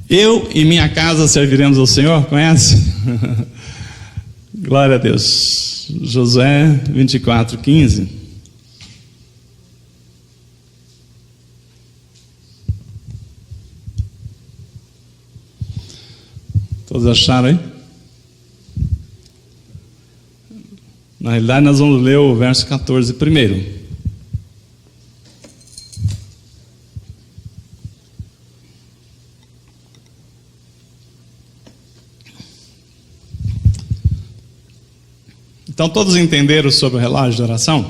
Eu e minha casa serviremos ao Senhor, conhece? Glória a Deus. Josué 24:15. Todos acharam aí? Na realidade, nós vamos ler o verso 14 primeiro. Então, todos entenderam sobre o relógio de oração?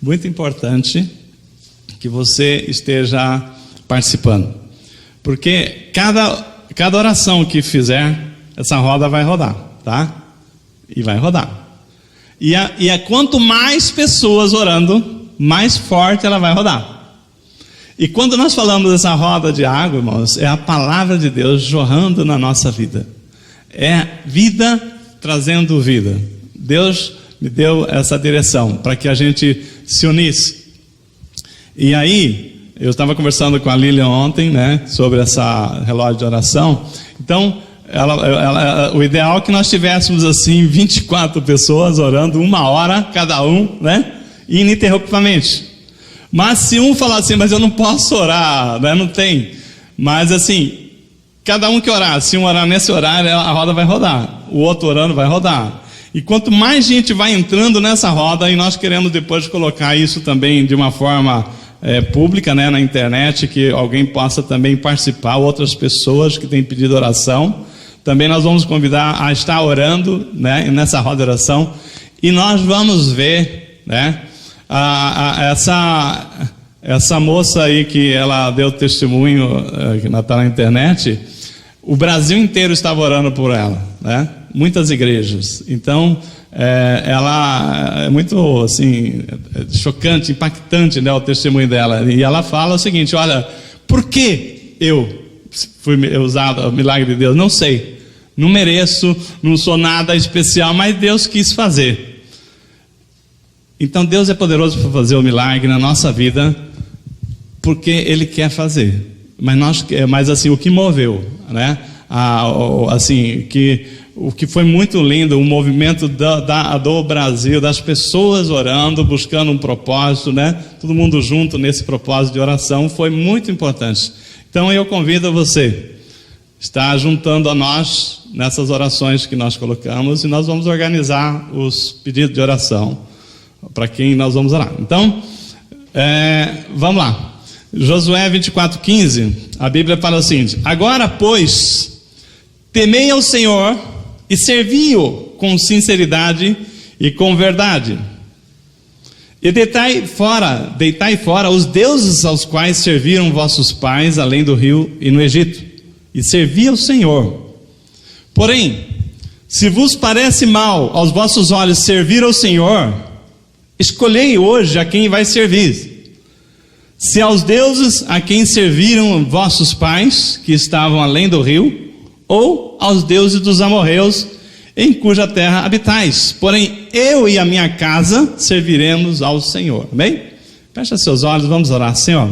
Muito importante que você esteja participando, porque cada oração que fizer, essa roda vai rodar, tá? E vai rodar. E quanto mais pessoas orando, mais forte ela vai rodar. E quando nós falamos dessa roda de água, irmãos, é a palavra de Deus jorrando na nossa vida. É vida trazendo vida. Deus me deu essa direção para que a gente se unisse. E aí, eu estava conversando com a Lilian ontem, né, sobre essa relógio de oração. Então, o ideal é que nós tivéssemos assim 24 pessoas orando 1 hora cada um, né, ininterruptamente. Mas se um falar assim, mas eu não posso orar, né, não tem. Mas assim, cada um que orar, se um orar nesse horário, a roda vai rodar. O outro orando vai rodar. E quanto mais gente vai entrando nessa roda, e nós queremos depois colocar isso também de uma forma pública, né, na internet, que alguém possa também participar, outras pessoas que têm pedido oração, também nós vamos convidar a estar orando, né, nessa roda de oração, e nós vamos ver, né, essa moça aí que ela deu testemunho, que está na internet, o Brasil inteiro estava orando por ela, né? Muitas igrejas. Então, ela é muito assim, chocante, impactante, né, o testemunho dela. E ela fala o seguinte: olha, por que eu fui usado o milagre de Deus? Não sei, não mereço, não sou nada especial, mas Deus quis fazer. Então Deus é poderoso para fazer o milagre na nossa vida, porque Ele quer fazer. Mas assim, o que moveu, né? O que foi muito lindo, o movimento do Brasil, das pessoas orando, buscando um propósito, né? Todo mundo junto nesse propósito de oração, foi muito importante. Então eu convido você a estar juntando a nós nessas orações que nós colocamos, e nós vamos organizar os pedidos de oração para quem nós vamos orar. Então, vamos lá. Josué 24:15, a Bíblia fala o seguinte: agora, pois, temei ao Senhor e servi-o com sinceridade e com verdade. E deitai fora os deuses aos quais serviram vossos pais além do rio e no Egito, e servi ao Senhor. Porém, se vos parece mal aos vossos olhos servir ao Senhor, escolhei hoje a quem vai servir. Se aos deuses a quem serviram vossos pais, que estavam além do rio, ou aos deuses dos amorreus, em cuja terra habitais. Porém, eu e a minha casa serviremos ao Senhor. Amém? Fecha seus olhos, vamos orar. Senhor,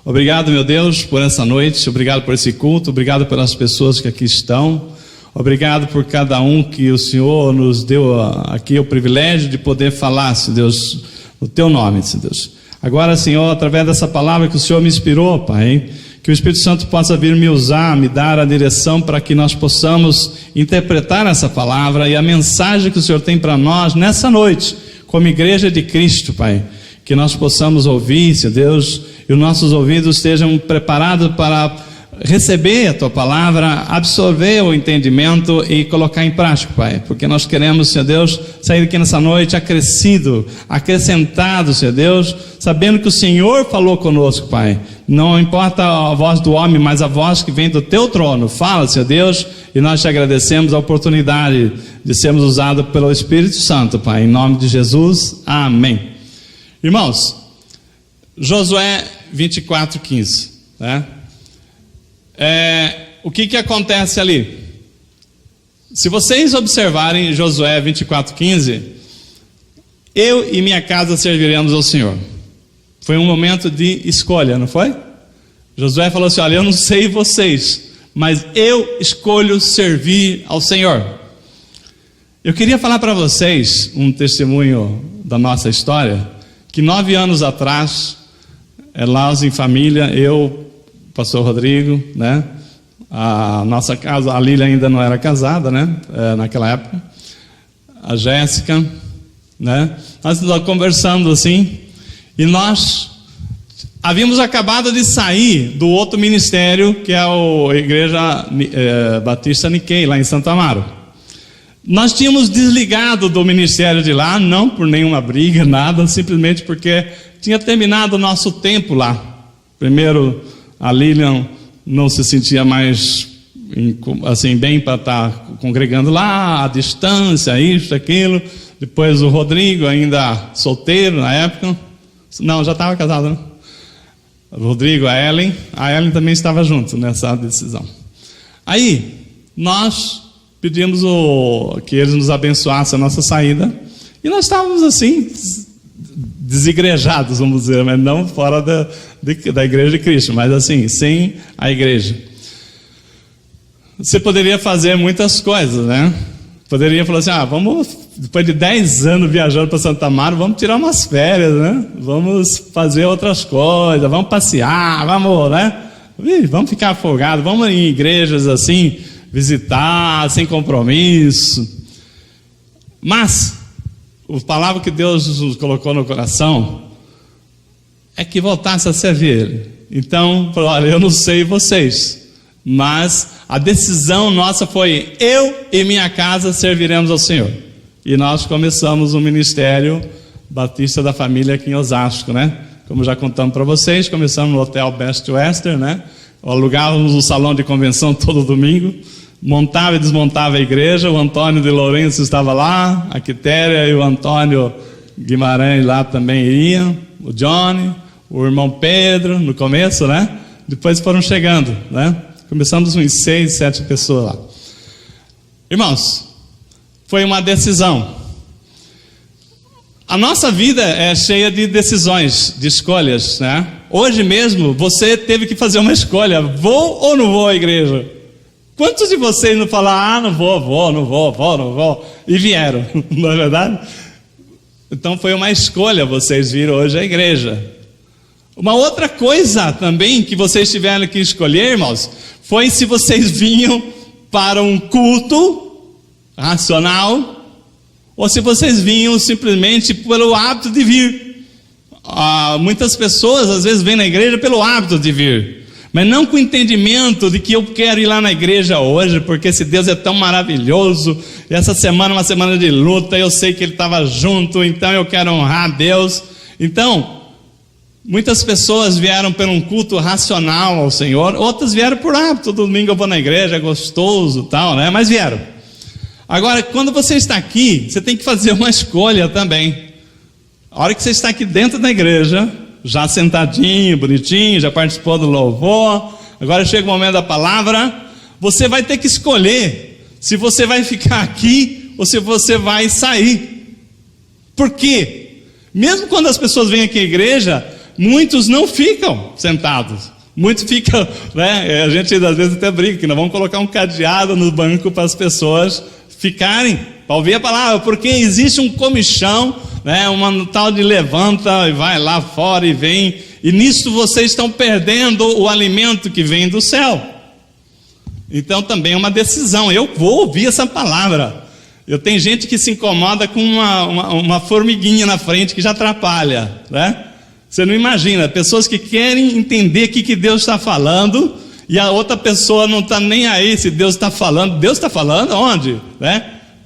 obrigado, meu Deus, por essa noite, obrigado por esse culto, obrigado pelas pessoas que aqui estão, obrigado por cada um que o Senhor nos deu aqui o privilégio de poder falar, Senhor Deus, o teu nome, Senhor Deus. Agora, Senhor, através dessa palavra que o Senhor me inspirou, Pai, que o Espírito Santo possa vir me usar, me dar a direção para que nós possamos interpretar essa palavra e a mensagem que o Senhor tem para nós nessa noite, como igreja de Cristo, Pai, que nós possamos ouvir, Senhor Deus, e os nossos ouvidos estejam preparados para receber a Tua palavra, absorver o entendimento e colocar em prática, Pai, porque nós queremos, Senhor Deus, sair daqui nessa noite acrescentado, Senhor Deus, sabendo que o Senhor falou conosco, Pai. Não importa a voz do homem, mas a voz que vem do Teu trono. Fala, Senhor Deus, e nós te agradecemos a oportunidade de sermos usados pelo Espírito Santo, Pai, em nome de Jesus, amém. Irmãos, Josué 24:15, né? O que acontece ali? Se vocês observarem Josué 24:15, eu e minha casa serviremos ao Senhor. Foi um momento de escolha, não foi? Josué falou assim: olha, eu não sei vocês, mas eu escolho servir ao Senhor. Eu queria falar para vocês um testemunho da nossa história, que 9 anos atrás, Laos em família, eu, pastor Rodrigo, né? A nossa casa, a Lília ainda não era casada, né? Naquela época. A Jéssica, né? Nós estávamos conversando assim, e nós havíamos acabado de sair do outro ministério, que é a Igreja Batista Nikkei, lá em Santo Amaro. Nós tínhamos desligado do ministério de lá, não por nenhuma briga, nada, simplesmente porque tinha terminado o nosso tempo lá. Primeiro, a Lilian não se sentia mais assim, bem para estar congregando lá, à distância, isso, aquilo. Depois o Rodrigo, ainda solteiro na época. Não, já estava casado, né? O Rodrigo, a Ellen também estava junto nessa decisão. Aí, nós pedimos que eles nos abençoassem a nossa saída, e nós estávamos assim, desigrejados, vamos dizer, mas não fora da igreja de Cristo, mas assim, sem a igreja. Você poderia fazer muitas coisas, né? Poderia falar assim: vamos, depois de 10 anos viajando para Santo Amaro, vamos tirar umas férias, né? Vamos fazer outras coisas, vamos passear, vamos, né? Vamos ficar afogados, vamos em igrejas assim, visitar, sem compromisso. Mas a palavra que Deus nos colocou no coração é que voltasse a servir Ele. Então, olha, eu não sei vocês, mas a decisão nossa foi: eu e minha casa serviremos ao Senhor. E nós começamos o Ministério Batista da Família aqui em Osasco, né? Como já contamos para vocês, começamos no Hotel Best Western, né? Alugávamos um salão de convenção todo domingo, montava e desmontava a igreja. O Antônio de Lourenço estava lá, a Quitéria e o Antônio Guimarães lá também iriam, o Johnny, o irmão Pedro, no começo, né? Depois foram chegando, né? Começamos com 6, 7 pessoas lá. Irmãos, foi uma decisão. A nossa vida é cheia de decisões, de escolhas, né? Hoje mesmo você teve que fazer uma escolha: vou ou não vou à igreja? Quantos de vocês não falaram: não vou, e vieram, não é verdade? Então foi uma escolha vocês virem hoje à igreja. Uma outra coisa também que vocês tiveram que escolher, irmãos, foi se vocês vinham para um culto racional ou se vocês vinham simplesmente pelo hábito de vir. Muitas pessoas às vezes vêm na igreja pelo hábito de vir, mas não com o entendimento de que eu quero ir lá na igreja hoje, porque esse Deus é tão maravilhoso, e essa semana é uma semana de luta, eu sei que Ele estava junto, então eu quero honrar a Deus. Então, muitas pessoas vieram por um culto racional ao Senhor, outras vieram por hábito: todo domingo eu vou na igreja, é gostoso, tal, né? Mas vieram. Agora, quando você está aqui, você tem que fazer uma escolha também. A hora que você está aqui dentro da igreja, já sentadinho, bonitinho, já participou do louvor, agora chega o momento da palavra, você vai ter que escolher se você vai ficar aqui ou se você vai sair. Por quê? Mesmo quando as pessoas vêm aqui à igreja, muitos não ficam sentados, muitos ficam, né? A gente às vezes até brinca que nós vamos colocar um cadeado no banco para as pessoas ficarem, para ouvir a palavra, porque existe um comichão, né? Uma tal de levanta e vai lá fora e vem, e nisso vocês estão perdendo o alimento que vem do céu. Então também é uma decisão: eu vou ouvir essa palavra. Eu tenho gente que se incomoda com uma formiguinha na frente que já atrapalha, né? Você não imagina, pessoas que querem entender o que Deus está falando, e a outra pessoa não está nem aí se Deus está falando. Deus está falando onde? Né?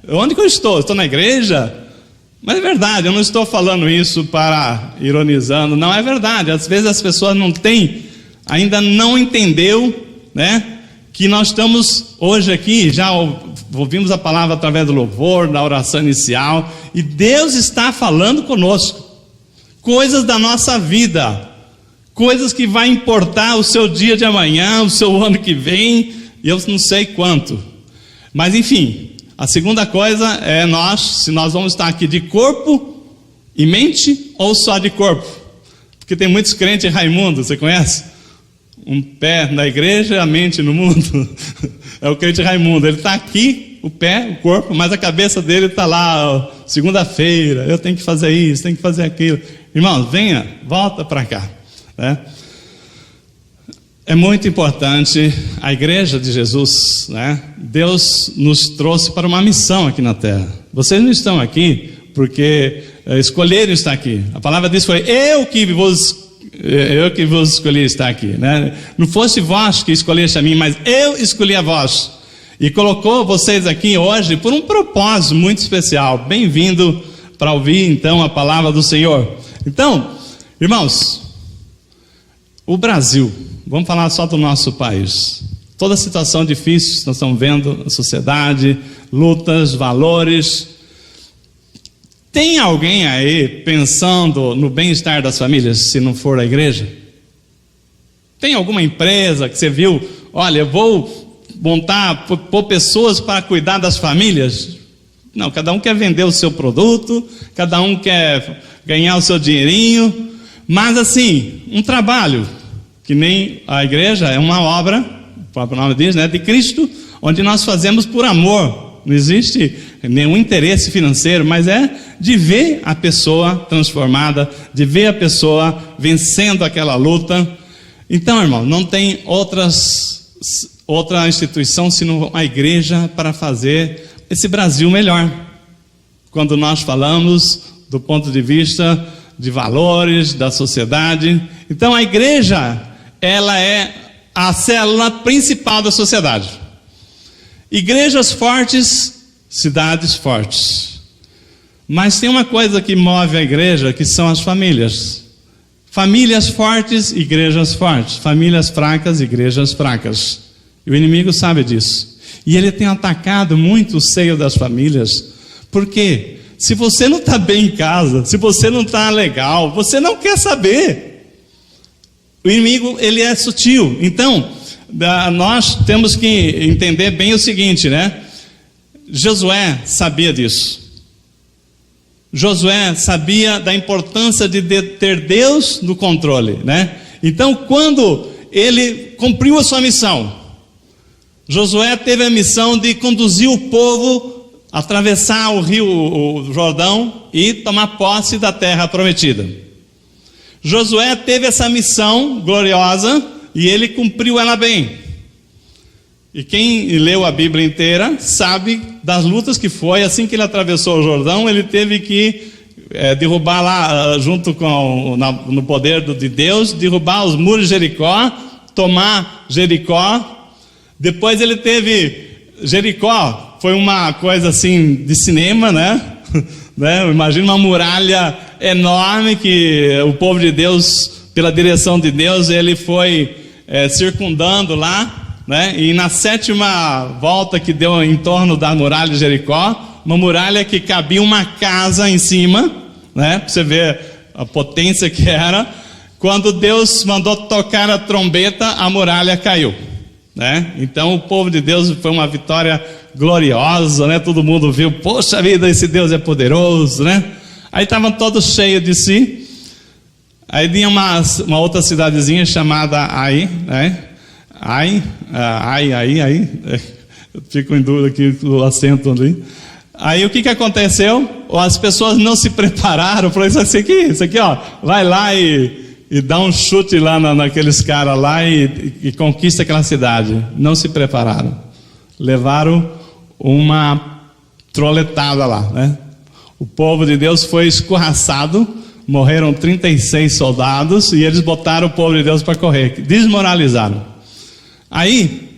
Onde que eu estou? Estou na igreja? Mas é verdade, eu não estou falando isso para ironizando, não, é verdade. Às vezes as pessoas ainda não entendeu, né? Que nós estamos hoje aqui, já ouvimos a palavra através do louvor, da oração inicial, e Deus está falando conosco coisas da nossa vida, coisas que vai importar o seu dia de amanhã, o seu ano que vem, e eu não sei quanto. Mas enfim, a segunda coisa é se nós vamos estar aqui de corpo e mente ou só de corpo. Porque tem muitos crentes Raimundo, você conhece? um pé na igreja e a mente no mundo. É o crente Raimundo, ele está aqui, o pé, o corpo, mas a cabeça dele está lá, segunda-feira, eu tenho que fazer isso, tenho que fazer aquilo. Irmãos, venha, volta para cá, né? É muito importante a igreja de Jesus, né? Deus nos trouxe para uma missão aqui na terra. Vocês não estão aqui porque escolheram estar aqui. A palavra diz foi eu que vos escolhi estar aqui, né? Não fosse vós que escolheste a mim, mas eu escolhi a vós e colocou vocês aqui hoje por um propósito muito especial. Bem-vindo para ouvir então a palavra do Senhor. Então, irmãos, o Brasil, vamos falar só do nosso país. Toda a situação difícil nós estamos vendo na sociedade, lutas, valores. Tem alguém aí pensando no bem-estar das famílias, se não for a igreja? Tem alguma empresa que você viu, olha, eu vou montar, pôr pessoas para cuidar das famílias? Não, cada um quer vender o seu produto, cada um quer ganhar o seu dinheirinho, mas assim, um trabalho, que nem a igreja é uma obra, o próprio nome diz, né, de Cristo, onde nós fazemos por amor. Não existe nenhum interesse financeiro, mas é de ver a pessoa transformada, de ver a pessoa vencendo aquela luta. Então, irmão, não tem outra instituição senão a igreja para fazer esse Brasil melhor. Quando nós falamos do ponto de vista de valores, da sociedade. Então a igreja, ela é a célula principal da sociedade. Igrejas fortes, cidades fortes. Mas tem uma coisa que move a igreja, que são as famílias. Famílias fortes, igrejas fortes. Famílias fracas, igrejas fracas. E o inimigo sabe disso. E ele tem atacado muito o seio das famílias. Por quê? Se você não está bem em casa, se você não está legal, você não quer saber. O inimigo, ele é sutil. Então, nós temos que entender bem o seguinte, né? Josué sabia disso. Josué sabia da importância de ter Deus no controle, né? Então, quando ele cumpriu a sua missão, Josué teve a missão de conduzir o povo a atravessar o rio, o Jordão, e tomar posse da terra prometida. Josué teve essa missão gloriosa e ele cumpriu ela bem. E quem leu a Bíblia inteira sabe das lutas que foi. Assim que ele atravessou o Jordão, ele teve que derrubar lá, junto com no poder de Deus, derrubar os muros de Jericó, tomar Jericó. Depois ele teve Jericó, foi uma coisa assim de cinema, né? Imagina uma muralha enorme que o povo de Deus, pela direção de Deus, ele foi circundando lá. Né? E na 7ª volta que deu em torno da muralha de Jericó, uma muralha que cabia uma casa em cima, né? Para você ver a potência que era. Quando Deus mandou tocar a trombeta, a muralha caiu, né? Então o povo de Deus foi uma vitória gloriosa, né? Todo mundo viu, poxa vida, esse Deus é poderoso, né? Aí estavam todos cheios de si. Aí vinha uma outra cidadezinha chamada Ai, né? Ai, eu fico em dúvida aqui do acento ali. Aí o que aconteceu? As pessoas não se prepararam. Falaram, isso aqui, ó, vai lá e dá um chute lá naqueles caras lá e conquista aquela cidade. Não se prepararam. Levaram uma troletada lá, né? O povo de Deus foi escorraçado, morreram 36 soldados e eles botaram o povo de Deus para correr, desmoralizaram. Aí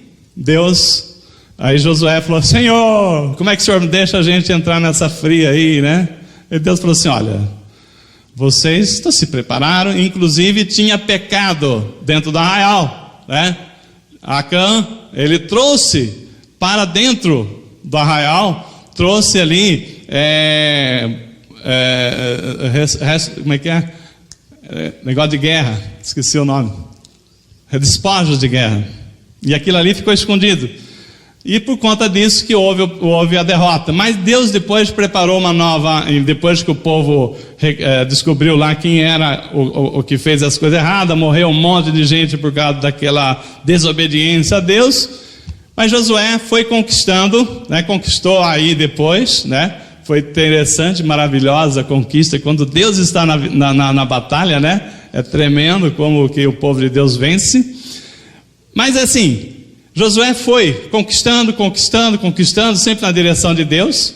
Josué falou, Senhor, como é que o Senhor deixa a gente entrar nessa fria aí, né? E Deus falou assim, olha, vocês se prepararam, inclusive tinha pecado dentro do arraial, né? Acã, ele trouxe para dentro do arraial, trouxe ali, como é que é? Negócio de guerra, esqueci o nome, despojos de guerra. E aquilo ali ficou escondido. e por conta disso que houve a derrota. Mas Deus depois preparou uma nova, depois que o povo descobriu lá quem era o que fez as coisas erradas, morreu um monte de gente por causa daquela desobediência a Deus, mas Josué foi conquistando, né, conquistou aí depois, né, foi interessante, maravilhosa a conquista, quando Deus está na batalha, né, é tremendo como que o povo de Deus vence. Mas assim, Josué foi conquistando, sempre na direção de Deus,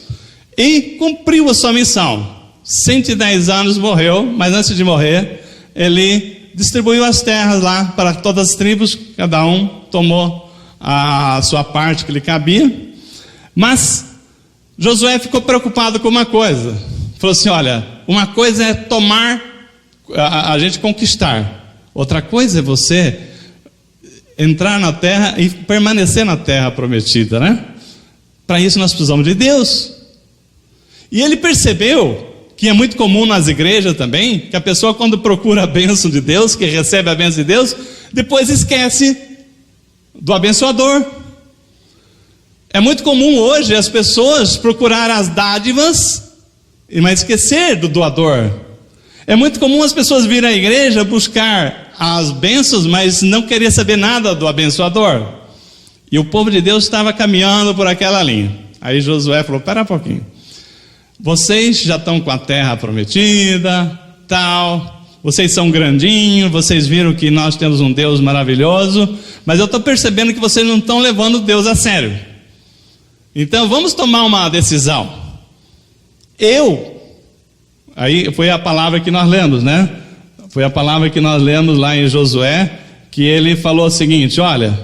e cumpriu a sua missão. 110 anos morreu, mas antes de morrer, ele distribuiu as terras lá para todas as tribos, cada um tomou a sua parte que lhe cabia. Mas Josué ficou preocupado com uma coisa, falou assim: olha, uma coisa é tomar, a gente conquistar, outra coisa é você entrar na terra e permanecer na terra prometida, né? Para isso nós precisamos de Deus. E ele percebeu que é muito comum nas igrejas também, que a pessoa, quando procura a bênção de Deus, que recebe a bênção de Deus, depois esquece do abençoador. É muito comum hoje as pessoas procurar as dádivas, mas esquecer do doador. É muito comum as pessoas virem à igreja buscar as bênçãos, mas não querer saber nada do abençoador. E o povo de Deus estava caminhando por aquela linha. Aí Josué falou: espera um pouquinho, vocês já estão com a terra prometida, tal, vocês são grandinhos, vocês viram que nós temos um Deus maravilhoso, mas eu estou percebendo que vocês não estão levando Deus a sério. Então vamos tomar uma decisão. Aí foi a palavra que nós lemos, né? Foi a palavra que nós lemos lá em Josué, que ele falou o seguinte: olha,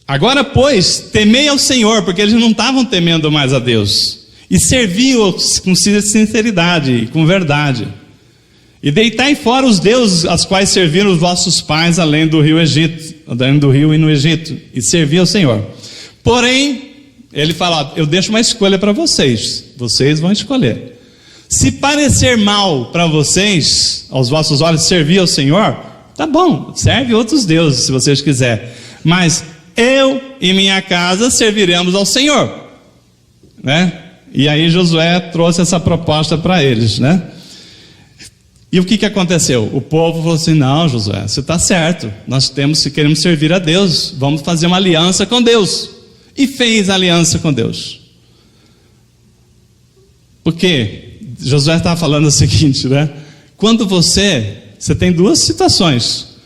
agora pois, temei ao Senhor, porque eles não estavam temendo mais a Deus, e serviam com sinceridade e com verdade, e deitai fora os deuses aos quais serviram os vossos pais além do rio e no Egito, e serviam ao Senhor. Porém, ele fala: eu deixo uma escolha para vocês, vocês vão escolher. Se parecer mal para vocês, aos vossos olhos, servir ao Senhor, tá bom, serve outros deuses se vocês quiserem, mas eu e minha casa serviremos ao Senhor, né? E aí Josué trouxe essa proposta para eles, né? E o que aconteceu? O povo falou assim: não, Josué, você está certo, nós queremos servir a Deus, vamos fazer uma aliança com Deus. E fez aliança com Deus. Porque Josué estava falando o seguinte, né? Quando você tem duas situações.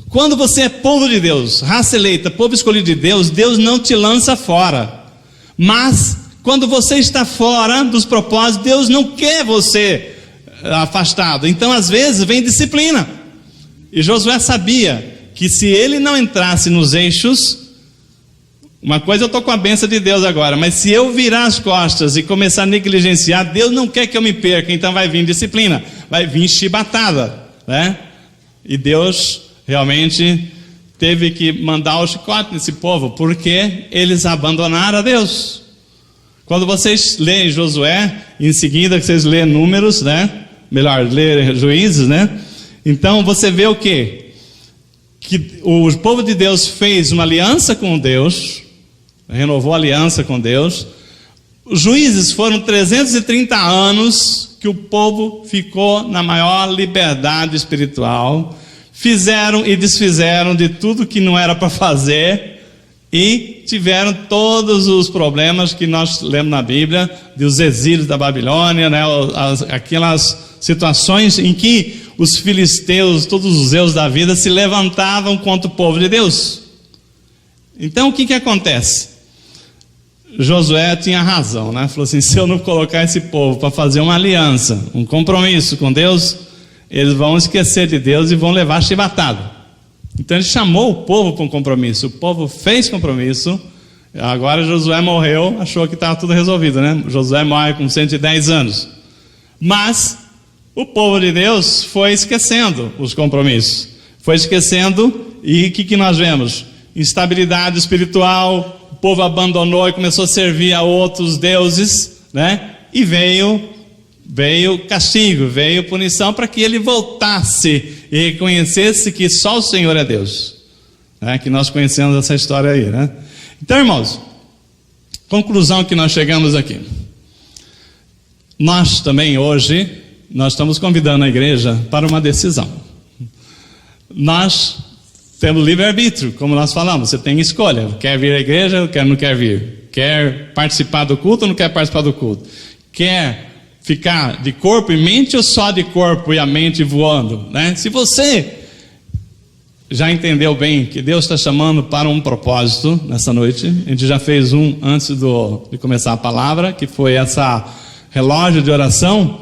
Quando você é povo de Deus, raça eleita, povo escolhido de Deus, Deus não te lança fora. Mas quando você está fora dos propósitos, Deus não quer você afastado. Então às vezes vem disciplina. E Josué sabia que se ele não entrasse nos eixos, uma coisa eu estou com a bênção de Deus agora, mas se eu virar as costas e começar a negligenciar, Deus não quer que eu me perca, então vai vir disciplina, vai vir chibatada, né? E Deus realmente teve que mandar o chicote nesse povo, porque eles abandonaram a Deus. Quando vocês leem Josué, em seguida que vocês leem Números, né? Melhor, ler Juízes, né? Então você vê o quê? Que o povo de Deus fez uma aliança com Deus, renovou a aliança com Deus. Os Juízes foram 330 anos que o povo ficou na maior liberdade espiritual, fizeram e desfizeram de tudo que não era para fazer, e tiveram todos os problemas que nós lemos na Bíblia, dos exílios da Babilônia, né? Aquelas situações em que os filisteus, todos os zeus da vida, se levantavam contra o povo de Deus. Então o que acontece? Josué tinha razão, né? Falou assim: se eu não colocar esse povo para fazer uma aliança, um compromisso com Deus, eles vão esquecer de Deus e vão levar chibatada. Então ele chamou o povo para um compromisso, o povo fez compromisso. Agora Josué morreu, achou que estava tudo resolvido, né? Josué morre com 110 anos, mas o povo de Deus foi esquecendo os compromissos, foi esquecendo. E o que nós vemos? Instabilidade espiritual. O povo abandonou e começou a servir a outros deuses, né? E veio castigo, veio punição, para que ele voltasse e reconhecesse que só o Senhor é Deus. Que nós conhecemos essa história aí, né? Então, irmãos, conclusão que nós chegamos aqui. Nós também hoje, nós estamos convidando a igreja para uma decisão. Nós temos livre-arbítrio, como nós falamos, você tem escolha, quer vir à igreja ou não quer vir, quer participar do culto ou não quer participar do culto, quer ficar de corpo e mente ou só de corpo e a mente voando, né? Se você já entendeu bem que Deus está chamando para um propósito nessa noite, a gente já fez um antes de começar a palavra, que foi essa relógio de oração.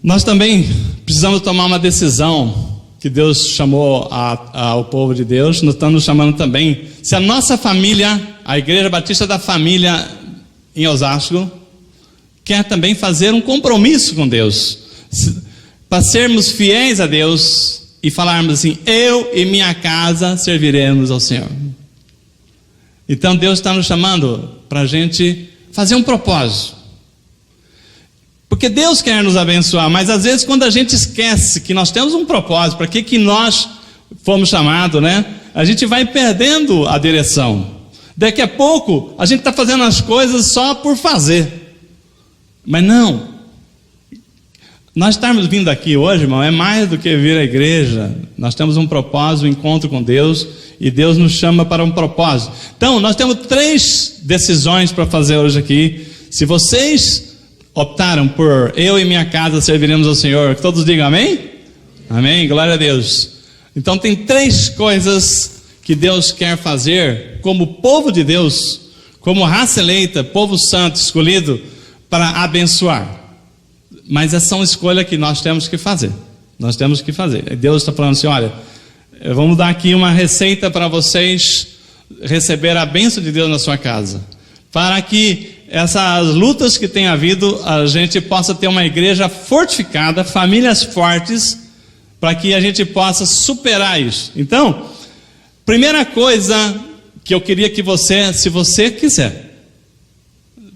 Nós também precisamos tomar uma decisão que Deus chamou ao povo de Deus. Nós estamos nos chamando também, se a nossa família, a Igreja Batista da Família em Osasco, quer também fazer um compromisso com Deus, para sermos fiéis a Deus e falarmos assim: eu e minha casa serviremos ao Senhor. Então Deus está nos chamando para a gente fazer um propósito, porque Deus quer nos abençoar, mas às vezes quando a gente esquece que nós temos um propósito, para que nós fomos chamados, né? A gente vai perdendo a direção. Daqui a pouco a gente está fazendo as coisas só por fazer. Mas não, nós estarmos vindo aqui hoje, irmão, é mais do que vir à igreja. Nós temos um propósito, um encontro com Deus, e Deus nos chama para um propósito. Então, nós temos 3 decisões para fazer hoje aqui. Se vocês optaram por eu e minha casa serviremos ao Senhor, todos digam amém? Amém, glória a Deus. Então tem 3 coisas que Deus quer fazer como povo de Deus, como raça eleita, povo santo, escolhido, para abençoar. Mas essa é uma escolha que nós temos que fazer. Nós temos que fazer. Deus está falando assim: olha, vamos dar aqui uma receita para vocês receber a bênção de Deus na sua casa, para que essas lutas que tem havido, a gente possa ter uma igreja fortificada, famílias fortes, para que a gente possa superar isso. Então, primeira coisa que eu queria que você, se você quiser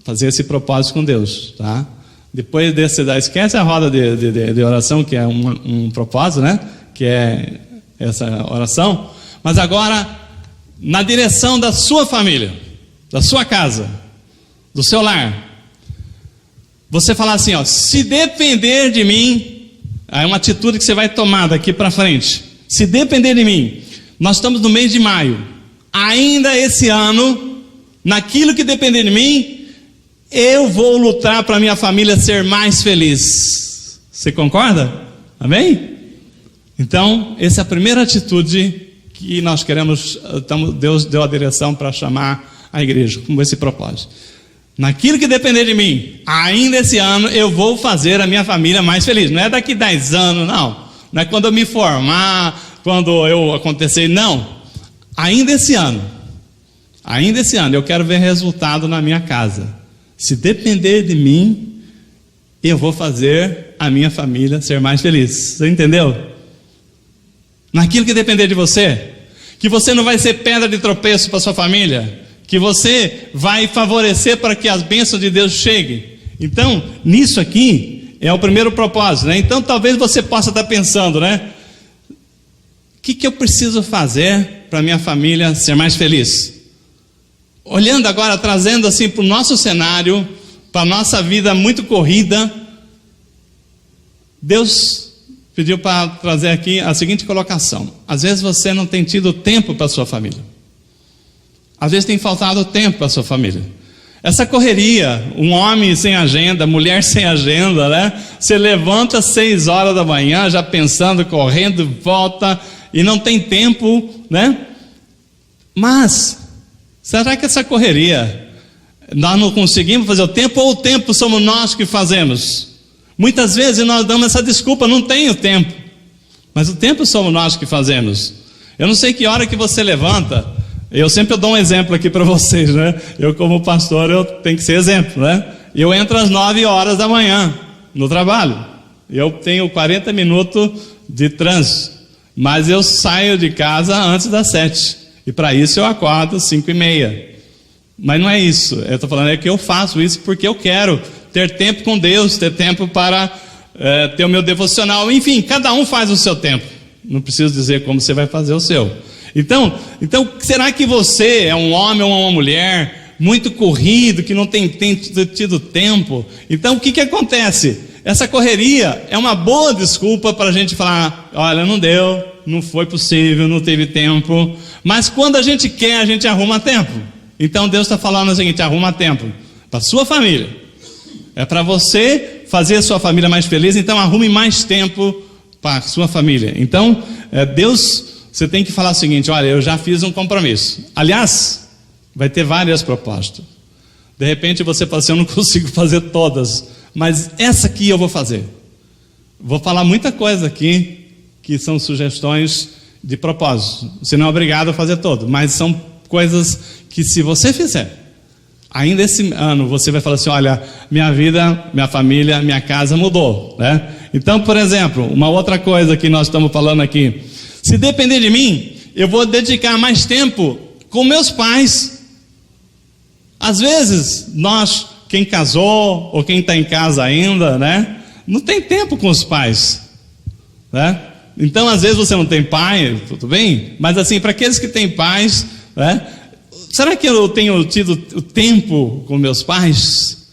fazer esse propósito com Deus, tá? Depois desse, esquece a roda de oração, que é um propósito, né? Que é essa oração. Mas agora, na direção da sua família, da sua casa, do seu lar, você falar assim, ó: se depender de mim, é uma atitude que você vai tomar daqui para frente. Se depender de mim, nós estamos no mês de maio, ainda esse ano, naquilo que depender de mim, eu vou lutar para minha família ser mais feliz. Você concorda? Amém? Então, essa é a primeira atitude que nós queremos. Deus deu a direção para chamar a igreja com esse propósito. Naquilo que depender de mim, ainda esse ano eu vou fazer a minha família mais feliz. Não é daqui 10 anos, não. Não é quando eu me formar, quando eu acontecer, não. Ainda esse ano eu quero ver resultado na minha casa. Se depender de mim, eu vou fazer a minha família ser mais feliz. Você entendeu? Naquilo que depender de você, que você não vai ser pedra de tropeço para sua família, que você vai favorecer para que as bênçãos de Deus cheguem. Então, nisso aqui é o primeiro propósito, né? Então talvez você possa estar pensando, né? O que eu preciso fazer para minha família ser mais feliz? Olhando agora, trazendo assim para o nosso cenário, para a nossa vida muito corrida, Deus pediu para trazer aqui a seguinte colocação: às vezes você não tem tido tempo para a sua família, às vezes tem faltado tempo para a sua família. Essa correria, um homem sem agenda, mulher sem agenda, né? Você levanta às 6 horas da manhã, já pensando, correndo, volta, e não tem tempo, né? Mas será que essa correria, nós não conseguimos fazer o tempo, ou o tempo somos nós que fazemos? Muitas vezes nós damos essa desculpa: não tenho tempo. Mas o tempo somos nós que fazemos. Eu não sei que hora que você levanta. Eu sempre dou um exemplo aqui para vocês, né? Eu como pastor, eu tenho que ser exemplo, né? Eu entro às 9 horas da manhã no trabalho. Eu tenho 40 minutos de trânsito, mas eu saio de casa antes das 7. E para isso eu acordo 5:30. Mas não é isso. Eu estou falando que eu faço isso porque eu quero ter tempo com Deus, ter tempo para ter o meu devocional. Enfim, cada um faz o seu tempo. Não preciso dizer como você vai fazer o seu. Então, será que você é um homem ou uma mulher muito corrido, que não tem tido tempo? Então, o que acontece? Essa correria é uma boa desculpa para a gente falar: olha, não deu, não foi possível, não teve tempo. Mas quando a gente quer, a gente arruma tempo. Então Deus está falando o seguinte: arruma tempo para a sua família. É para você fazer a sua família mais feliz, então arrume mais tempo para a sua família. Então, Deus... Você tem que falar o seguinte: olha, eu já fiz um compromisso. Aliás, vai ter várias propostas. De repente você fala assim: eu não consigo fazer todas, mas essa aqui eu vou fazer. Vou falar muita coisa aqui, que são sugestões de propósito. Você não é obrigado a fazer todo, mas são coisas que, se você fizer, ainda esse ano, você vai falar assim: olha, minha vida, minha família, minha casa mudou, né? Então, por exemplo, uma outra coisa que nós estamos falando aqui: se depender de mim, eu vou dedicar mais tempo com meus pais. Às vezes, quem casou, ou quem está em casa ainda, né, não tem tempo com os pais, né? Então, às vezes você não tem pai, tudo bem? Mas assim, para aqueles que têm pais, né, será que eu tenho tido o tempo com meus pais?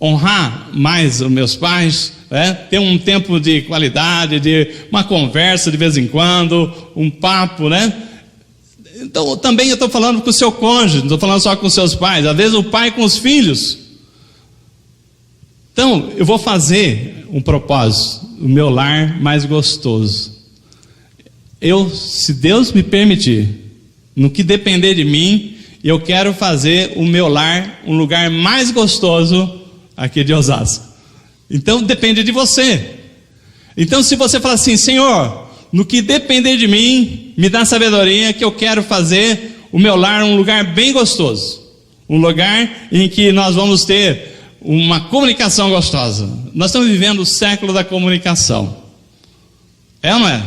Honrar mais os meus pais, né? Ter um tempo de qualidade, de uma conversa de vez em quando, um papo, né? Então, também eu estou falando com o seu cônjuge, não estou falando só com os seus pais, às vezes o pai com os filhos. Então, eu vou fazer um propósito: o meu lar mais gostoso. Se Deus me permitir, no que depender de mim, eu quero fazer o meu lar um lugar mais gostoso aqui de Osasco. Então depende de você. Então, se você falar assim: Senhor, no que depender de mim, me dá sabedoria, que eu quero fazer o meu lar um lugar bem gostoso, um lugar em que nós vamos ter uma comunicação gostosa. Nós estamos vivendo o século da comunicação, é ou não é?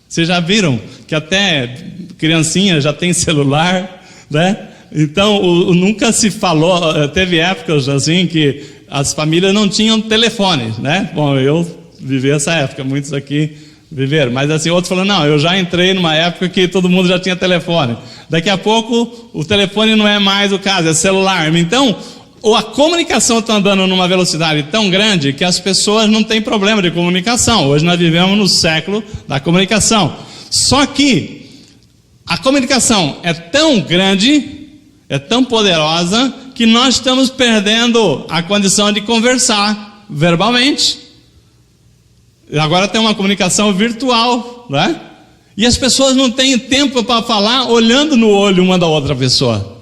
Vocês já viram que até criancinha já tem celular, né? Então, nunca se falou, teve épocas assim que as famílias não tinham telefone, né? Bom, eu vivi essa época, muitos aqui viveram, mas assim, outros falando: não, eu já entrei numa época que todo mundo já tinha telefone. Daqui a pouco, o telefone não é mais o caso, é celular. Então, a comunicação está andando numa velocidade tão grande que as pessoas não têm problema de comunicação. Hoje nós vivemos no século da comunicação. Só que a comunicação é tão grande, é tão poderosa, que nós estamos perdendo a condição de conversar verbalmente. Agora tem uma comunicação virtual, né? E as pessoas não têm tempo para falar olhando no olho uma da outra pessoa.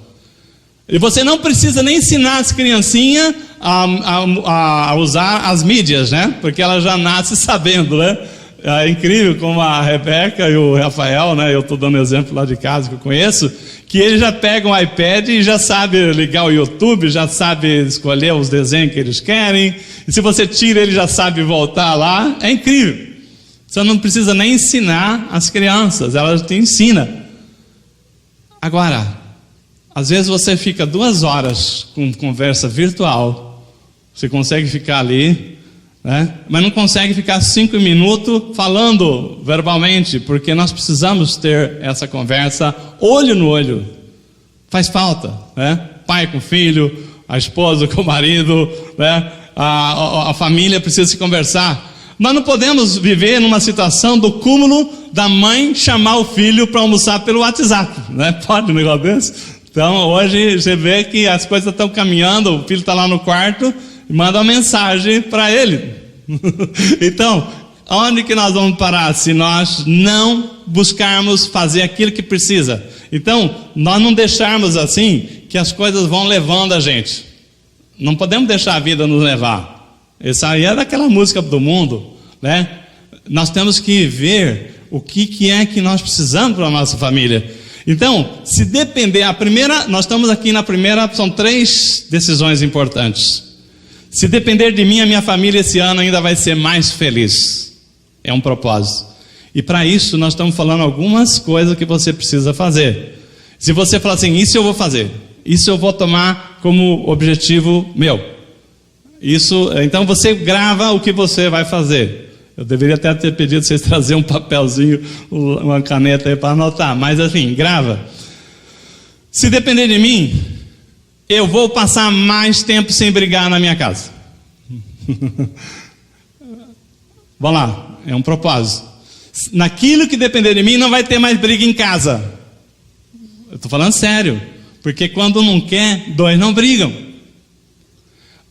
E você não precisa nem ensinar as criancinhas a usar as mídias, né? Porque ela já nasce sabendo, né? É incrível como a Rebeca e o Rafael, né? Eu estou dando exemplo lá de casa que eu conheço, que eles já pegam o iPad e já sabe ligar o YouTube, já sabe escolher os desenhos que eles querem, e se você tira, ele já sabe voltar lá. É incrível. Você não precisa nem ensinar as crianças, elas te ensinam. Agora, às vezes você fica 2 horas com conversa virtual, você consegue ficar ali, né? Mas não consegue ficar 5 minutos falando verbalmente, porque nós precisamos ter essa conversa olho no olho. Faz falta, né? Pai com filho, a esposa com o marido, né? A família precisa se conversar. Nós não podemos viver numa situação do cúmulo da mãe chamar o filho para almoçar pelo WhatsApp, né? Pode um negócio desse? Então hoje você vê que as coisas estão caminhando, o filho está lá no quarto e manda uma mensagem para ele. Então, onde que nós vamos parar se nós não buscarmos fazer aquilo que precisa? Então, nós não deixarmos assim que as coisas vão levando a gente. Não podemos deixar a vida nos levar. Essa aí é daquela música do mundo, né? Nós temos que ver o que é que nós precisamos para a nossa família. Então, se depender, nós estamos aqui na primeira, são 3 decisões importantes. Se depender de mim, a minha família esse ano ainda vai ser mais feliz. É um propósito. E para isso nós estamos falando algumas coisas que você precisa fazer. Se você falar assim: isso eu vou fazer, isso eu vou tomar como objetivo meu, então você grava o que você vai fazer. Eu deveria até ter pedido vocês trazerem um papelzinho, uma caneta aí para anotar, mas assim, grava. Se depender de mim, eu vou passar mais tempo sem brigar na minha casa. Vamos lá, é um propósito. Naquilo que depender de mim, não vai ter mais briga em casa. Eu estou falando sério, porque quando não quer, dois não brigam.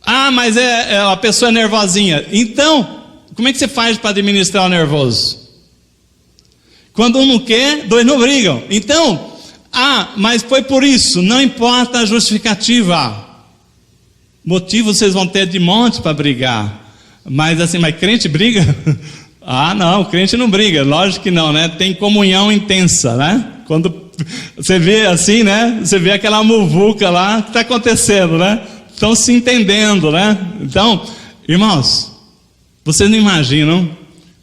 Ah, mas a pessoa é nervosinha. Então, como é que você faz para administrar o nervoso? Quando um não quer, dois não brigam. Então, mas foi por isso. Não importa a justificativa. Motivos vocês vão ter de monte para brigar. Mas assim, mas crente briga? Não, crente não briga. Lógico que não, né? Tem comunhão intensa, né? Quando você vê assim, né? Você vê aquela muvuca lá, o que está acontecendo, né? Estão se entendendo, né? Então, irmãos, vocês não imaginam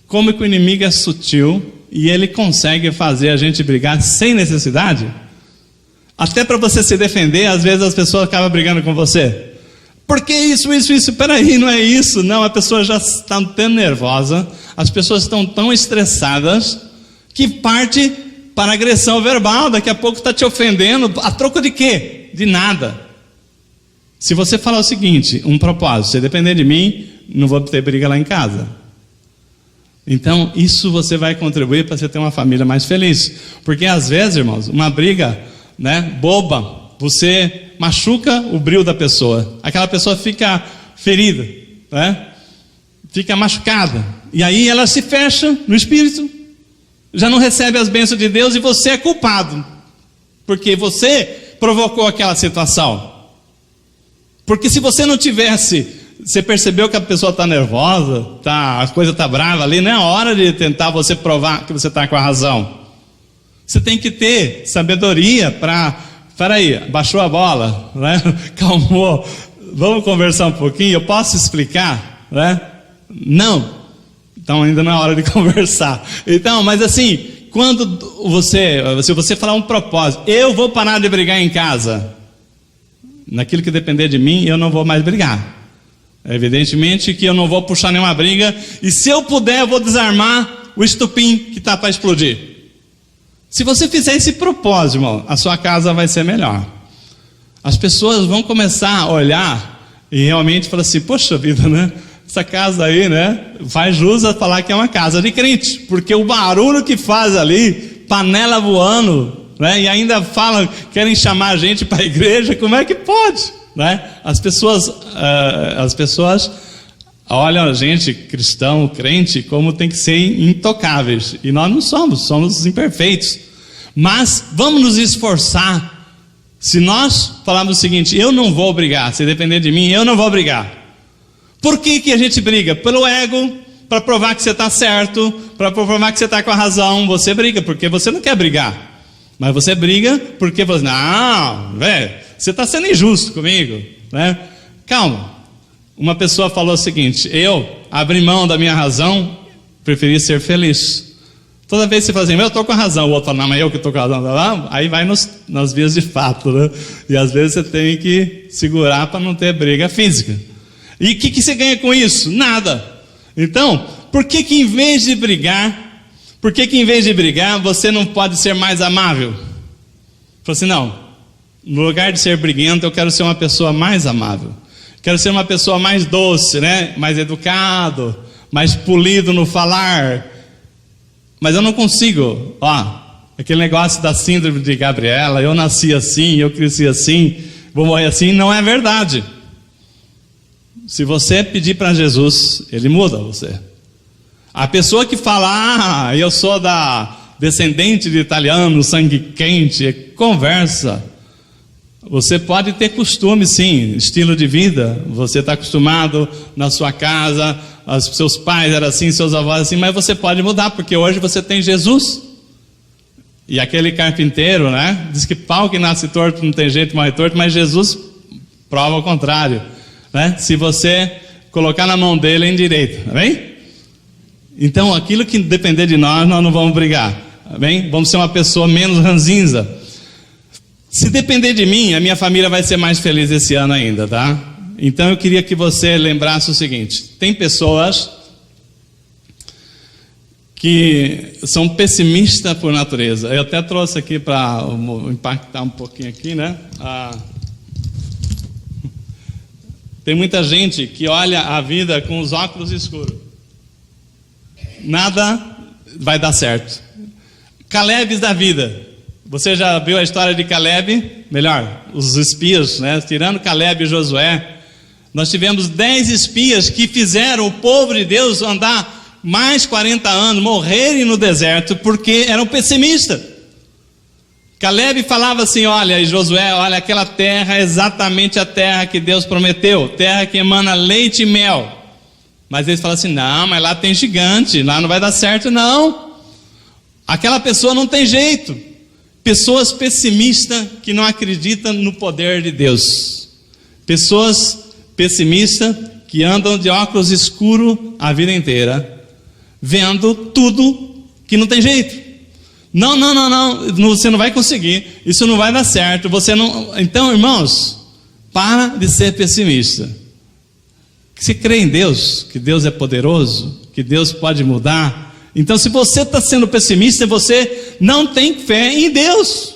como que o inimigo é sutil e ele consegue fazer a gente brigar sem necessidade? Até para você se defender, às vezes as pessoas acabam brigando com você. Por que isso? Peraí, não é isso. Não, a pessoa já está tão nervosa, as pessoas estão tão estressadas, que parte para agressão verbal. Daqui a pouco está te ofendendo, a troco de quê? De nada. Se você falar o seguinte, um propósito, se depender de mim, não vou ter briga lá em casa. Então, isso você vai contribuir para você ter uma família mais feliz. Porque às vezes, irmãos, uma briga, né, boba, você machuca o brilho da pessoa. Aquela pessoa fica ferida, né? Fica machucada. E aí ela se fecha no espírito, já não recebe as bênçãos de Deus e você é culpado. Porque você provocou aquela situação. Porque se você não tivesse, você percebeu que a pessoa está nervosa, a coisa está brava ali, não é a hora de tentar você provar que você está com a razão. Você tem que ter sabedoria para, peraí, baixou a bola, né? Calmou, vamos conversar um pouquinho, eu posso explicar, né? Não, então ainda não é hora de conversar. Então, mas assim, se você falar um propósito, eu vou parar de brigar em casa, naquilo que depender de mim, eu não vou mais brigar. Evidentemente que eu não vou puxar nenhuma briga, e se eu puder, eu vou desarmar o estupim que está para explodir. Se você fizer esse propósito, irmão, a sua casa vai ser melhor. As pessoas vão começar a olhar e realmente falar assim, poxa vida, né? Essa casa aí, né? Faz jus a falar que é uma casa de crente, porque o barulho que faz ali, panela voando, né? E ainda falam, querem chamar a gente para a igreja, como é que pode? Né? As pessoas olham a gente, cristão, crente, como tem que ser intocáveis, e nós não somos imperfeitos, mas vamos nos esforçar. Se nós falarmos o seguinte, eu não vou brigar, se depender de mim, eu não vou brigar. Por que a gente briga? Pelo ego, para provar que você está certo, para provar que você está com a razão. Você briga porque você não quer brigar. Mas você briga porque você, não, velho, você está sendo injusto comigo, né? Calma. Uma pessoa falou o seguinte, eu abri mão da minha razão, preferi ser feliz. Toda vez que você fala assim, eu estou com a razão, o outro fala, não, mas eu que estou com a razão, aí vai nas vias de fato, né? E às vezes você tem que segurar para não ter briga física. E o que você ganha com isso? Nada. Então, por que em vez de brigar, você não pode ser mais amável? Fala assim, não, no lugar de ser briguento, eu quero ser uma pessoa mais amável. Quero ser uma pessoa mais doce, né? Mais educado, mais polido no falar. Mas eu não consigo, aquele negócio da síndrome de Gabriela, eu nasci assim, eu cresci assim, vou morrer assim, não é verdade. Se você pedir para Jesus, Ele muda você. A pessoa que fala, eu sou descendente de italiano, sangue quente, conversa. Você pode ter costume, sim, estilo de vida. Você está acostumado na sua casa, seus pais eram assim, seus avós assim, mas você pode mudar, porque hoje você tem Jesus. E aquele carpinteiro, né, diz que pau que nasce torto não tem jeito, morre torto, mas Jesus prova o contrário. Né? Se você colocar na mão dele, é em direito, tá bem? Então, aquilo que depender de nós não vamos brigar, tá bem? Vamos ser uma pessoa menos ranzinza. Se depender de mim, a minha família vai ser mais feliz esse ano ainda, tá? Então, eu queria que você lembrasse o seguinte: tem pessoas que são pessimistas por natureza. Eu até trouxe aqui para impactar um pouquinho aqui, né? Tem muita gente que olha a vida com os óculos escuros. Nada vai dar certo. Calebes da vida. Você já viu a história de Caleb? Melhor, os espias, né? Tirando Caleb e Josué, nós tivemos 10 espias que fizeram o povo de Deus andar mais 40 anos, morrerem no deserto, porque eram pessimistas. Caleb falava assim, olha, e Josué, olha, aquela terra é exatamente a terra que Deus prometeu, terra que emana leite e mel. Mas eles falam assim, não, mas lá tem gigante, lá não vai dar certo não. Aquela pessoa não tem jeito. Pessoas pessimistas que não acreditam no poder de Deus. Pessoas pessimistas que andam de óculos escuros a vida inteira, vendo tudo que não tem jeito. Não, você não vai conseguir, isso não vai dar certo, você não... Então, irmãos, para de ser pessimista. Você crê em Deus, que Deus é poderoso, que Deus pode mudar. Então, se você está sendo pessimista, você não tem fé em Deus.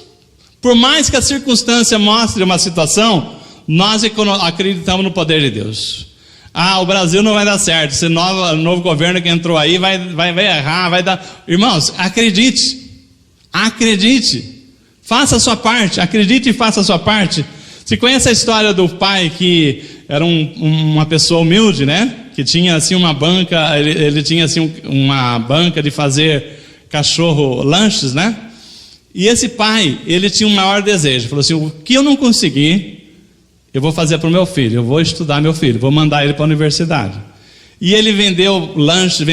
Por mais que a circunstância mostre uma situação, nós acreditamos no poder de Deus. O Brasil não vai dar certo, esse novo governo que entrou aí vai errar, vai dar... Irmãos, acredite, faça a sua parte, acredite e faça a sua parte. Você conhece a história do pai que era uma pessoa humilde, né? Que tinha assim uma banca, ele tinha assim uma banca de fazer cachorro lanches, né? E esse pai, ele tinha um maior desejo, falou assim, o que eu não consegui, eu vou fazer para o meu filho, eu vou estudar meu filho, vou mandar ele para a universidade. E ele vendeu lanche,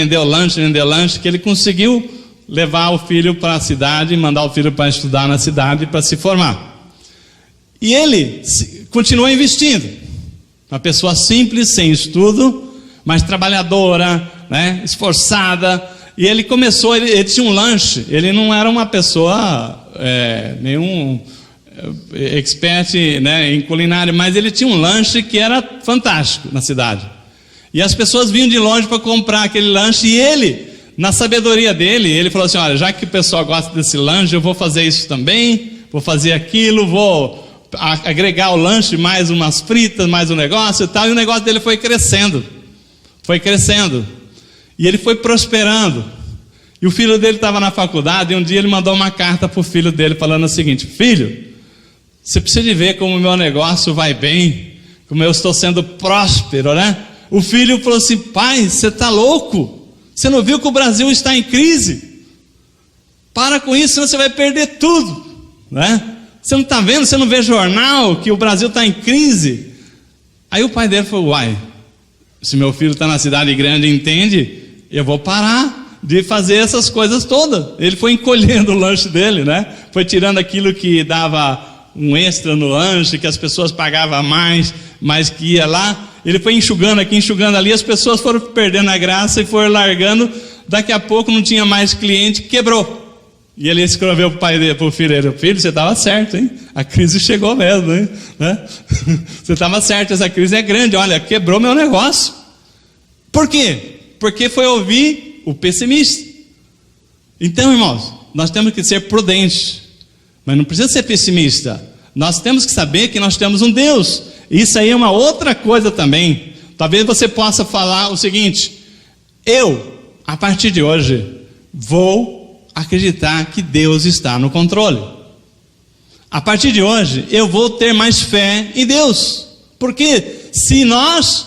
que ele conseguiu levar o filho para a cidade, mandar o filho para estudar na cidade, para se formar. E ele continuou investindo. Uma pessoa simples, sem estudo, mas trabalhadora, né, esforçada. E ele começou, ele tinha um lanche, ele não era uma pessoa, nenhum expert, né, em culinária, mas ele tinha um lanche que era fantástico na cidade. E as pessoas vinham de longe para comprar aquele lanche, e ele, na sabedoria dele, ele falou assim, olha, já que o pessoal gosta desse lanche, eu vou fazer isso também, vou fazer aquilo, vou agregar ao lanche mais umas fritas, mais um negócio e tal, e o negócio dele foi crescendo, e ele foi prosperando, e o filho dele estava na faculdade, e um dia ele mandou uma carta para o filho dele, falando o seguinte, filho, você precisa de ver como o meu negócio vai bem, como eu estou sendo próspero, né? O filho falou assim, pai, você está louco? Você não viu que o Brasil está em crise? Para com isso, senão você vai perder tudo, né? Você não está vendo, você não vê jornal que o Brasil está em crise? Aí o pai dele falou, uai, se meu filho está na cidade grande e entende, eu vou parar de fazer essas coisas todas. Ele foi encolhendo o lanche dele, né? Foi tirando aquilo que dava um extra no lanche, que as pessoas pagavam mais, mas que ia lá, ele foi enxugando aqui, enxugando ali, as pessoas foram perdendo a graça e foram largando, daqui a pouco não tinha mais cliente, quebrou. E ele escreveu para o pai dele, para o filho, você estava certo, hein? A crise chegou mesmo, hein? Né? Você estava certo, essa crise é grande, olha, quebrou meu negócio. Por quê? Porque foi ouvir o pessimista. Então, irmãos, nós temos que ser prudentes, mas não precisa ser pessimista. Nós temos que saber que nós temos um Deus. Isso aí é uma outra coisa também. Talvez você possa falar o seguinte, eu, a partir de hoje, vou acreditar que Deus está no controle. A partir de hoje, eu vou ter mais fé em Deus. Porque se nós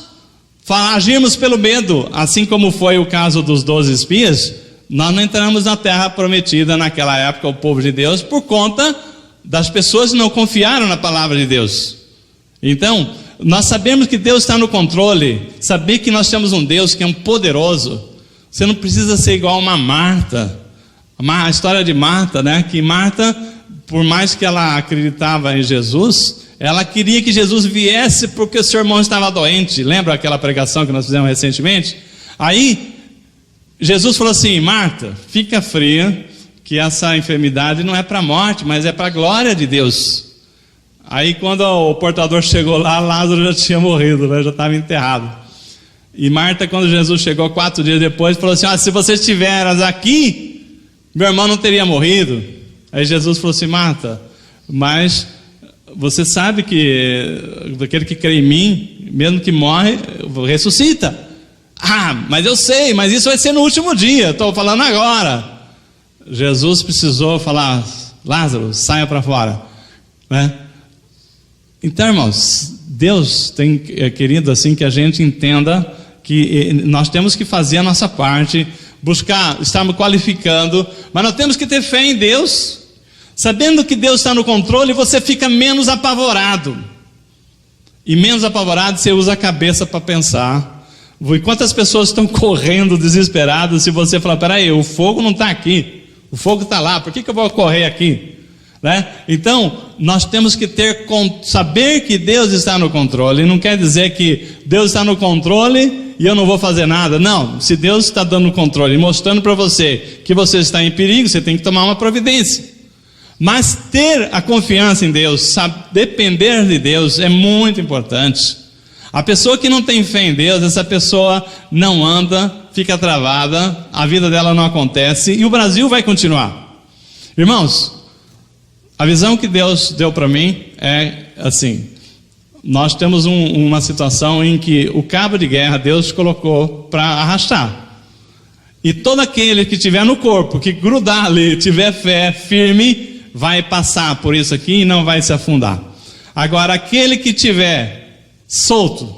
agirmos pelo medo, assim como foi o caso dos 12 espias, nós não entramos na terra prometida naquela época, o povo de Deus, por conta das pessoas que não confiaram na palavra de Deus. Então, nós sabemos que Deus está no controle, saber que nós temos um Deus que é um poderoso. Você não precisa ser igual uma Marta. A história de Marta, né? Que Marta, por mais que ela acreditava em Jesus, ela queria que Jesus viesse porque o seu irmão estava doente. Lembra aquela pregação que nós fizemos recentemente? Aí, Jesus falou assim, Marta, fica fria, que essa enfermidade não é para a morte, mas é para a glória de Deus. Aí quando o portador chegou lá, Lázaro já tinha morrido, né? Já estava enterrado. E Marta, quando Jesus chegou 4 dias depois, falou assim: se você estiveras aqui, meu irmão não teria morrido. Aí Jesus falou assim: Marta, mas você sabe que aquele que crê em mim, mesmo que morre, ressuscita. Mas eu sei, mas isso vai ser no último dia, estou falando agora. Jesus precisou falar: Lázaro, saia para fora, né? Então, irmãos, Deus tem querido assim que a gente entenda que nós temos que fazer a nossa parte, buscar, estamos qualificando, mas nós temos que ter fé em Deus, sabendo que Deus está no controle. Você fica menos apavorado, e menos apavorado você usa a cabeça para pensar. E quantas pessoas estão correndo desesperadas se você falar: peraí, o fogo não está aqui, o fogo está lá, por que eu vou correr aqui? Né? Então, nós temos que saber que Deus está no controle. Não quer dizer que Deus está no controle e eu não vou fazer nada. Não, se Deus está dando controle e mostrando para você que você está em perigo, você tem que tomar uma providência. Mas ter a confiança em Deus, depender de Deus é muito importante. A pessoa que não tem fé em Deus, essa pessoa não anda, fica travada, a vida dela não acontece e o Brasil vai continuar. Irmãos, a visão que Deus deu para mim é assim: nós temos uma situação em que o cabo de guerra Deus colocou para arrastar, e todo aquele que tiver no corpo, que grudar ali, tiver fé firme, vai passar por isso aqui e não vai se afundar. Agora, aquele que tiver solto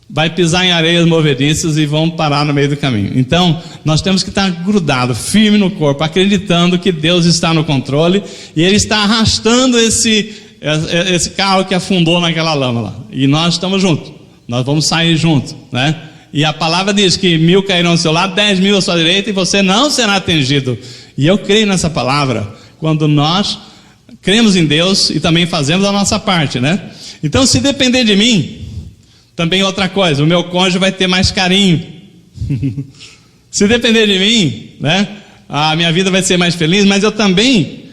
vai pisar em areias movediças e vão parar no meio do caminho. Então, nós temos que estar grudado, firme no corpo, acreditando que Deus está no controle e Ele está arrastando esse carro que afundou naquela lama lá. E nós estamos juntos, nós vamos sair juntos, né? E a palavra diz que 1000 cairão ao seu lado, 10.000 à sua direita, e você não será atingido. E eu creio nessa palavra quando nós cremos em Deus e também fazemos a nossa parte, né? Então, se depender de mim, também outra coisa, o meu cônjuge vai ter mais carinho. Se depender de mim, né, a minha vida vai ser mais feliz, mas eu também,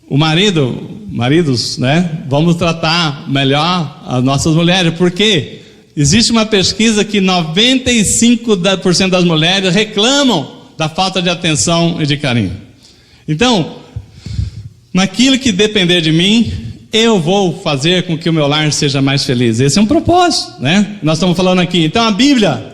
maridos, né, vamos tratar melhor as nossas mulheres, porque existe uma pesquisa que 95% das mulheres reclamam da falta de atenção e de carinho. Então, naquilo que depender de mim, eu vou fazer com que o meu lar seja mais feliz. Esse é um propósito, né? Nós estamos falando aqui. Então a Bíblia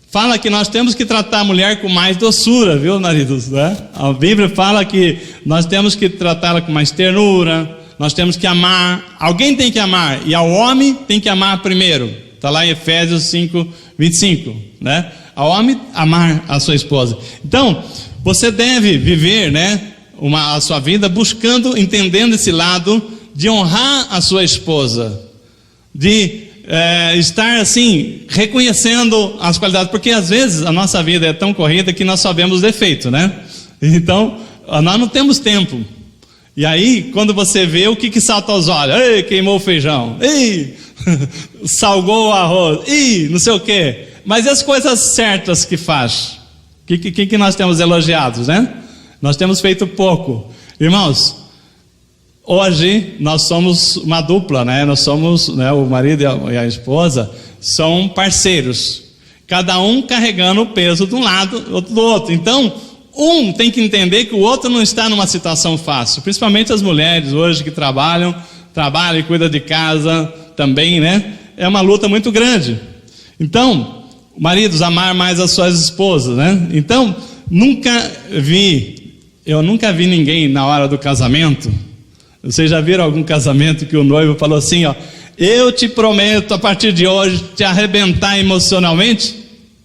fala que nós temos que tratar a mulher com mais doçura, viu, maridos, né? A Bíblia fala que nós temos que tratá-la com mais ternura, nós temos que amar. Alguém tem que amar, e ao homem tem que amar primeiro. Está lá em Efésios 5:25, né? Ao homem amar a sua esposa. Então, você deve viver, né, a sua vida buscando, entendendo esse lado de honrar a sua esposa, de estar assim, reconhecendo as qualidades, porque às vezes a nossa vida é tão corrida que nós só vemos defeito, né? Então, nós não temos tempo. E aí, quando você vê, o que salta aos olhos? Ei, queimou o feijão, ei, salgou o arroz, ei, não sei o quê. Mas e as coisas certas que faz? O que nós temos elogiados, né? Nós temos feito pouco. Irmãos, hoje nós somos uma dupla, né? Nós somos, né, o marido e a esposa são parceiros, cada um carregando o peso de um lado, outro do outro. Então, um tem que entender que o outro não está numa situação fácil, principalmente as mulheres hoje que trabalham e cuidam de casa também, né? É uma luta muito grande. Então, maridos, amar mais as suas esposas, né? Então, eu nunca vi ninguém na hora do casamento. Vocês já viram algum casamento que o noivo falou assim, ó: eu te prometo a partir de hoje te arrebentar emocionalmente?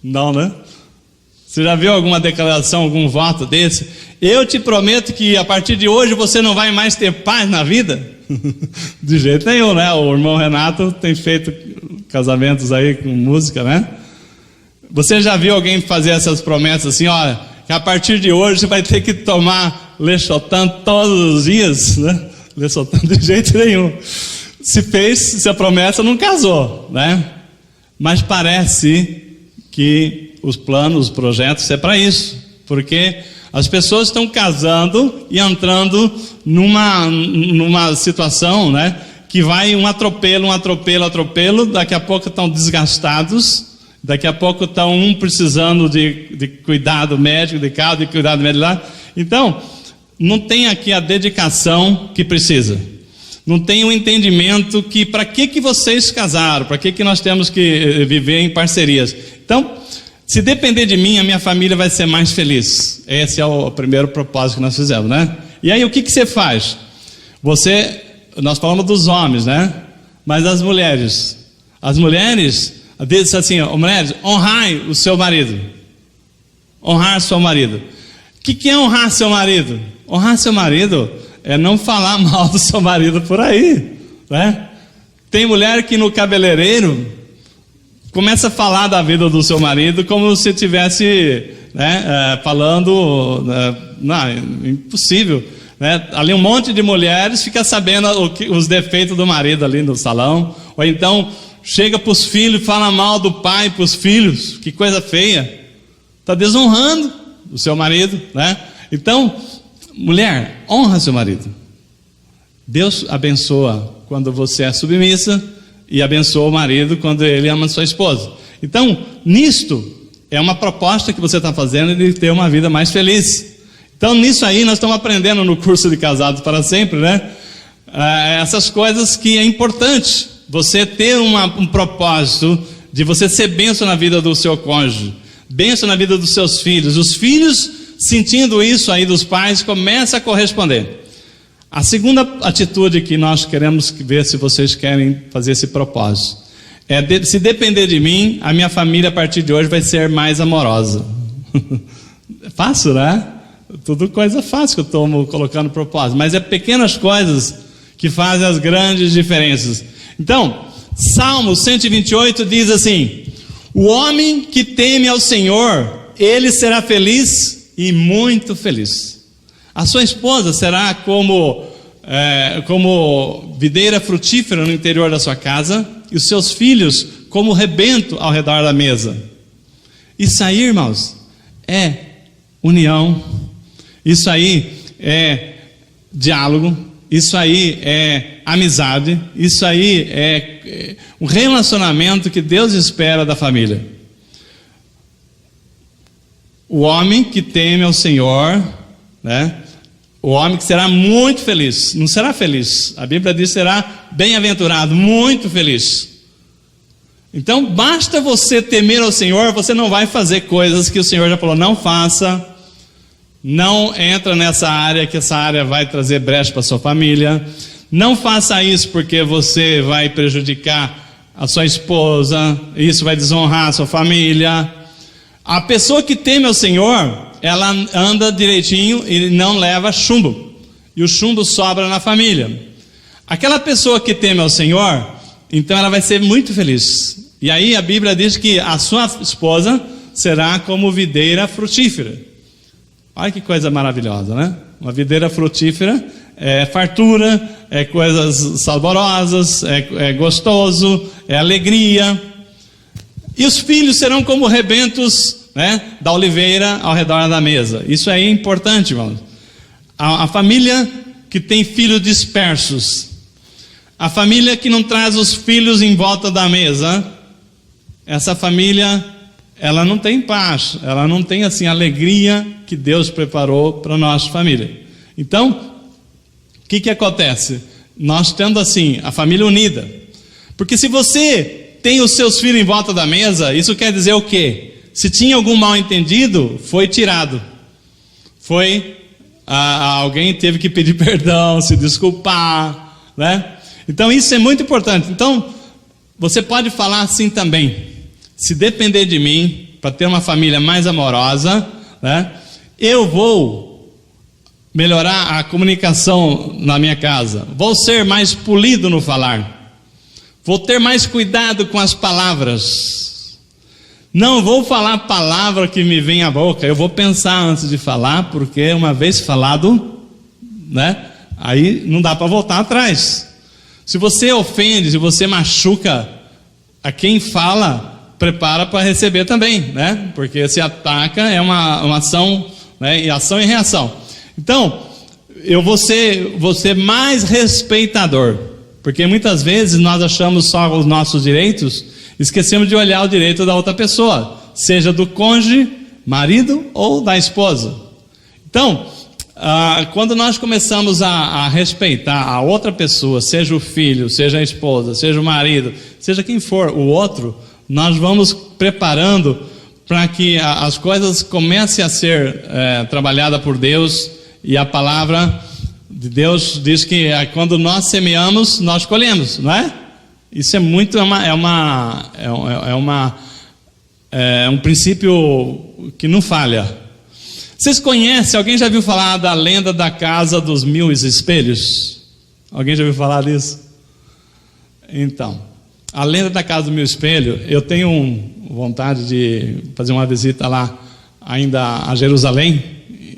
Não, né? Você já viu alguma declaração, algum voto desse? Eu te prometo que a partir de hoje você não vai mais ter paz na vida? De jeito nenhum, né? O irmão Renato tem feito casamentos aí com música, né? Você já viu alguém fazer essas promessas assim, olha, que a partir de hoje você vai ter que tomar Lexotan todos os dias, né? Lexotan de jeito nenhum. Se a promessa não casou, né? Mas parece que os planos, os projetos é para isso, porque as pessoas estão casando e entrando numa situação, né, que vai um atropelo, daqui a pouco estão desgastados, Daqui a pouco está um precisando de cuidado médico de cá, de cuidado médico lá. Então, não tem aqui a dedicação que precisa. Não tem o entendimento que para que vocês casaram, para que nós temos que viver em parcerias. Então, se depender de mim, a minha família vai ser mais feliz. Esse é o primeiro propósito que nós fizemos, né? E aí, o que você faz? Nós falamos dos homens, né? Mas as mulheres diz assim, mulheres, honrai o seu marido. Honrar seu marido. O que é honrar seu marido? Honrar seu marido é não falar mal do seu marido por aí, né? Tem mulher que no cabeleireiro começa a falar da vida do seu marido como se estivesse, né, falando, não, impossível, né? Ali um monte de mulheres fica sabendo os defeitos do marido ali no salão, ou então chega para os filhos e fala mal do pai para os filhos. Que coisa feia, está desonrando o seu marido, né? Então, mulher, honra seu marido. Deus abençoa quando você é submissa e abençoa o marido quando ele ama sua esposa. Então, nisto é uma proposta que você está fazendo de ter uma vida mais feliz. Então, nisso aí nós estamos aprendendo no curso de Casados para Sempre, né? Essas coisas que é importante você ter um propósito de você ser bênção na vida do seu cônjuge, bênção na vida dos seus filhos. Os filhos, sentindo isso aí dos pais, começam a corresponder. A segunda atitude que nós queremos ver se vocês querem fazer esse propósito se depender de mim, a minha família a partir de hoje vai ser mais amorosa. Fácil, né? Tudo coisa fácil que eu estou colocando propósito, mas é pequenas coisas que fazem as grandes diferenças. Então, Salmo 128 diz assim: o homem que teme ao Senhor, ele será feliz e muito feliz. A sua esposa será como videira frutífera no interior da sua casa, e os seus filhos como rebento ao redor da mesa. Isso aí, irmãos, é união, isso aí é diálogo, isso aí é amizade, isso aí é um relacionamento que Deus espera da família. O homem que teme ao Senhor, né? O homem que será muito feliz, não será feliz, a Bíblia diz será bem-aventurado, muito feliz. Então basta você temer ao Senhor, você não vai fazer coisas que o Senhor já falou, não faça, não entra nessa área, que essa área vai trazer brecha para sua família, não faça isso porque você vai prejudicar a sua esposa, isso vai desonrar a sua família. A pessoa que teme ao Senhor, ela anda direitinho e não leva chumbo, e o chumbo sobra na família. Aquela pessoa que teme ao Senhor, então ela vai ser muito feliz. E aí a Bíblia diz que a sua esposa será como videira frutífera. Olha que coisa maravilhosa, né? Uma videira frutífera é fartura, é coisas saborosas, é gostoso, é alegria. E os filhos serão como rebentos, né, da oliveira ao redor da mesa. Isso aí é importante, irmãos. A família que tem filhos dispersos, a família que não traz os filhos em volta da mesa, essa família, ela não tem paz, ela não tem assim a alegria que Deus preparou para a nossa família. Então, o que acontece? Nós tendo assim a família unida, porque se você tem os seus filhos em volta da mesa, isso quer dizer o quê? Se tinha algum mal entendido, foi tirado. Alguém teve que pedir perdão, se desculpar, né? Então isso é muito importante. Então, você pode falar assim também: se depender de mim, para ter uma família mais amorosa, né, eu vou melhorar a comunicação na minha casa, vou ser mais polido no falar, vou ter mais cuidado com as palavras, não vou falar palavra que me vem à boca, eu vou pensar antes de falar, porque uma vez falado, né, aí não dá para voltar atrás. Se você ofende, se você machuca a quem fala, prepara para receber também, né? Porque se ataca é uma ação, né? E ação e reação. Então, eu vou ser mais respeitador, porque muitas vezes nós achamos só os nossos direitos Esquecemos de olhar o direito da outra pessoa, seja do cônjuge, marido ou da esposa. Então, quando nós começamos a respeitar a outra pessoa, seja o filho, seja a esposa, seja o marido, seja quem for o outro, nós vamos preparando para que as coisas comecem a ser trabalhadas por Deus. E a palavra de Deus diz que quando nós semeamos, nós colhemos, não é? Isso é muito um princípio que não falha. Vocês conhecem? Alguém já viu falar da lenda da casa dos 1000 espelhos? Alguém já ouviu falar disso? Então, a lenda da casa dos 1000 espelhos, eu tenho vontade de fazer uma visita lá ainda a Jerusalém,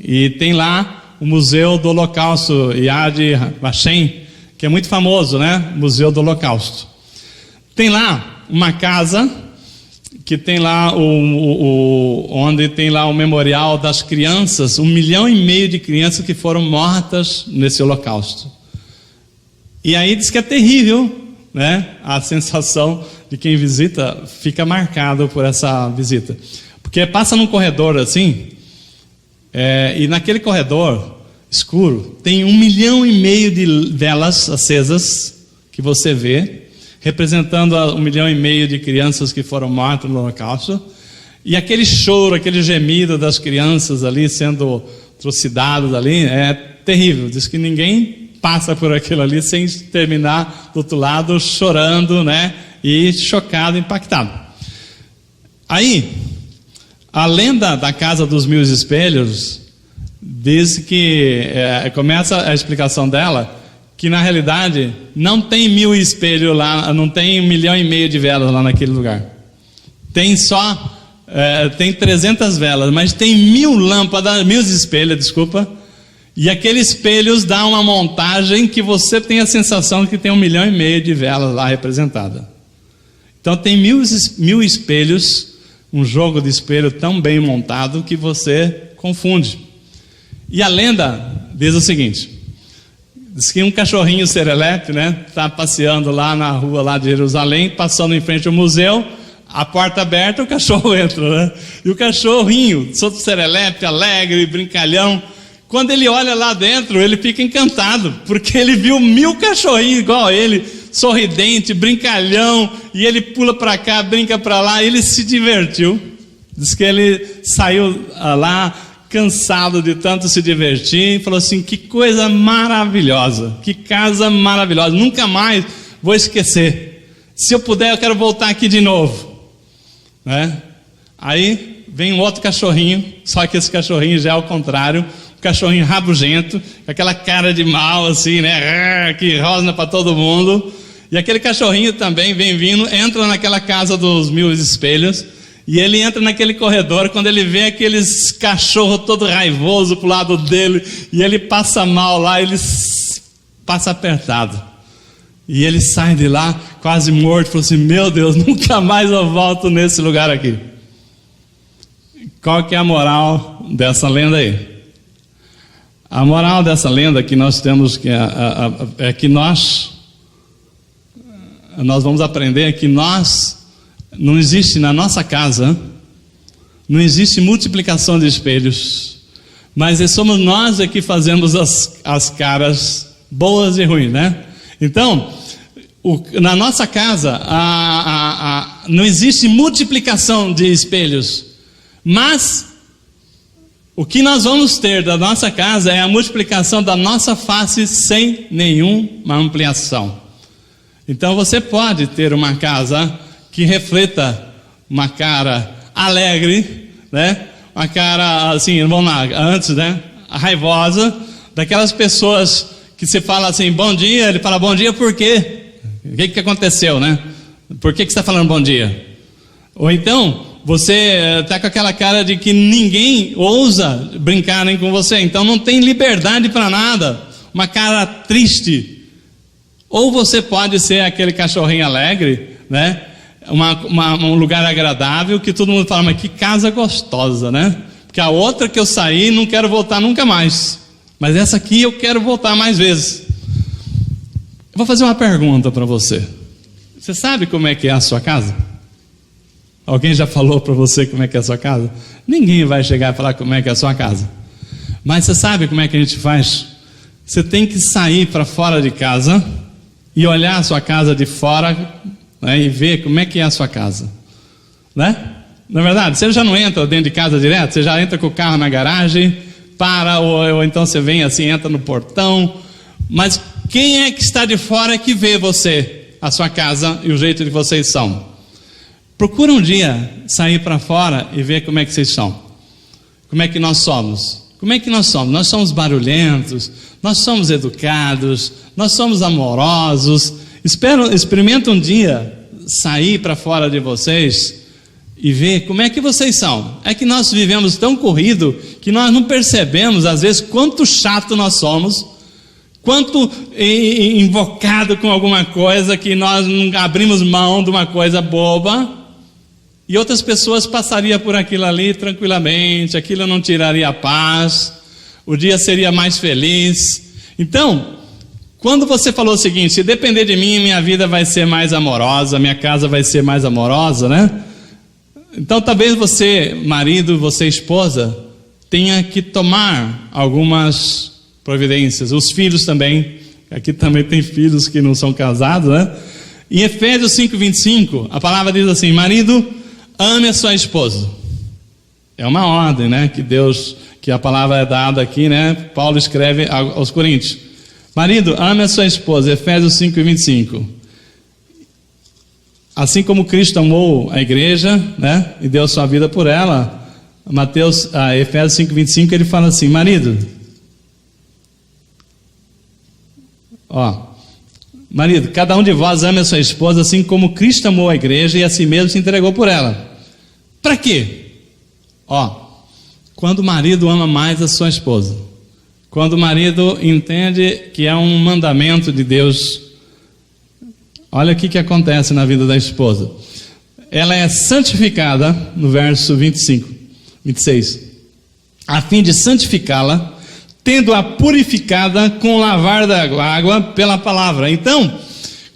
e tem lá o Museu do Holocausto, Yad Vashem, que é muito famoso, né? Museu do Holocausto. Tem lá uma casa que tem lá onde tem lá o memorial das crianças, 1,5 milhão de crianças que foram mortas nesse holocausto. E aí diz que é terrível, né? A sensação de quem visita fica marcado por essa visita, porque passa num corredor assim, e naquele corredor escuro tem 1,5 milhão de velas acesas que você vê, representando 1,5 milhão de crianças que foram mortas no holocausto, e aquele choro, aquele gemido das crianças ali sendo trucidadas ali, é terrível. Diz que ninguém passa por aquilo ali sem terminar do outro lado chorando, né? E chocado, impactado. Aí, a lenda da casa dos 1000 espelhos diz que, começa a explicação dela, que na realidade não tem 1000 espelhos lá, não tem 1,5 milhão de velas lá naquele lugar. Tem só, tem 300 velas, mas tem 1000 lâmpadas, 1000 espelhos, desculpa. E aqueles espelhos dá uma montagem que você tem a sensação de que tem 1,5 milhão de velas lá representadas. Então tem 1000 espelhos, um jogo de espelho tão bem montado que você confunde. E a lenda diz o seguinte: diz que um cachorrinho serelepe, né, está passeando lá na rua lá de Jerusalém, passando em frente ao museu, a porta aberta, o cachorro entra, né? E o cachorrinho, todo serelepe, alegre, brincalhão, quando ele olha lá dentro, ele fica encantado, porque ele viu 1000 cachorrinhos igual a ele, sorridente, brincalhão, e ele pula para cá, brinca para lá, e ele se divertiu. Diz que ele saiu lá cansado de tanto se divertir, e falou assim: que coisa maravilhosa, que casa maravilhosa, nunca mais vou esquecer, se eu puder eu quero voltar aqui de novo, né? Aí vem um outro cachorrinho, só que esse cachorrinho já é ao contrário, um cachorrinho rabugento, com aquela cara de mal assim, né, que rosna para todo mundo, e aquele cachorrinho também vem vindo, entra naquela casa dos 1000 espelhos. E ele entra naquele corredor, quando ele vê aqueles cachorros todo raivoso pro lado dele, e ele passa mal lá, ele passa apertado. E ele sai de lá quase morto, falou assim: meu Deus, nunca mais eu volto nesse lugar aqui. Qual que é a moral dessa lenda aí? A moral dessa lenda que nós temos é que nós vamos aprender que não existe na nossa casa, não existe multiplicação de espelhos, mas somos nós que fazemos as caras boas e ruins, né? Então, na nossa casa não existe multiplicação de espelhos, mas o que nós vamos ter da nossa casa é a multiplicação da nossa face sem nenhuma ampliação. Então você pode ter uma casa que reflita uma cara alegre, né? Uma cara assim, vamos lá, antes, né? Raivosa, daquelas pessoas que você fala assim, bom dia, ele fala bom dia por quê? O que aconteceu, né? Por que você está falando bom dia? Ou então, você está com aquela cara de que ninguém ousa brincar nem com você, então não tem liberdade para nada, uma cara triste. Ou você pode ser aquele cachorrinho alegre, né? Um lugar agradável que todo mundo fala, mas que casa gostosa, né? Porque a outra que eu saí não quero voltar nunca mais, mas essa aqui eu quero voltar mais vezes. Eu vou fazer uma pergunta para você. Você sabe como é que é a sua casa? Alguém já falou para você como é que é a sua casa? Ninguém vai chegar e falar como é que é a sua casa. Mas você sabe como é que a gente faz? Você tem que sair para fora de casa e olhar a sua casa de fora, né, e ver como é que é a sua casa, né? Na verdade, você já não entra dentro de casa direto, você já entra com o carro na garagem, ou então você vem assim, entra no portão. Mas quem é que está de fora é que vê você, a sua casa e o jeito que vocês são. Procura um dia sair para fora e ver como é que vocês são. Como é que nós somos? Como é que nós somos? Nós somos barulhentos, nós somos educados, nós somos amorosos. Experimenta um dia sair para fora de vocês e ver como é que vocês são. É que nós vivemos tão corrido que nós não percebemos às vezes quanto chato nós somos, quanto invocado com alguma coisa, que nós não abrimos mão de uma coisa boba, e outras pessoas passariam por aquilo ali tranquilamente, aquilo não tiraria a paz, o dia seria mais feliz. Então, quando você falou o seguinte: se depender de mim, minha vida vai ser mais amorosa, minha casa vai ser mais amorosa, né? Então talvez você, marido, você, esposa, tenha que tomar algumas providências. Os filhos também, aqui também tem filhos que não são casados, né? Em Efésios 5:25, a palavra diz assim: marido, ame a sua esposa. É uma ordem, né? Que a palavra é dada aqui, né? Paulo escreve aos Coríntios: marido, ame a sua esposa. Efésios 5:25. Assim como Cristo amou a igreja, né, e deu sua vida por ela, Efésios 5:25, ele fala assim: marido, marido, cada um de vós ame a sua esposa, assim como Cristo amou a igreja e a si mesmo se entregou por ela. Para quê? Quando o marido ama mais a sua esposa, quando o marido entende que é um mandamento de Deus, olha o que acontece na vida da esposa. Ela é santificada, no verso 26, a fim de santificá-la, tendo-a purificada com o lavar da água pela palavra. Então,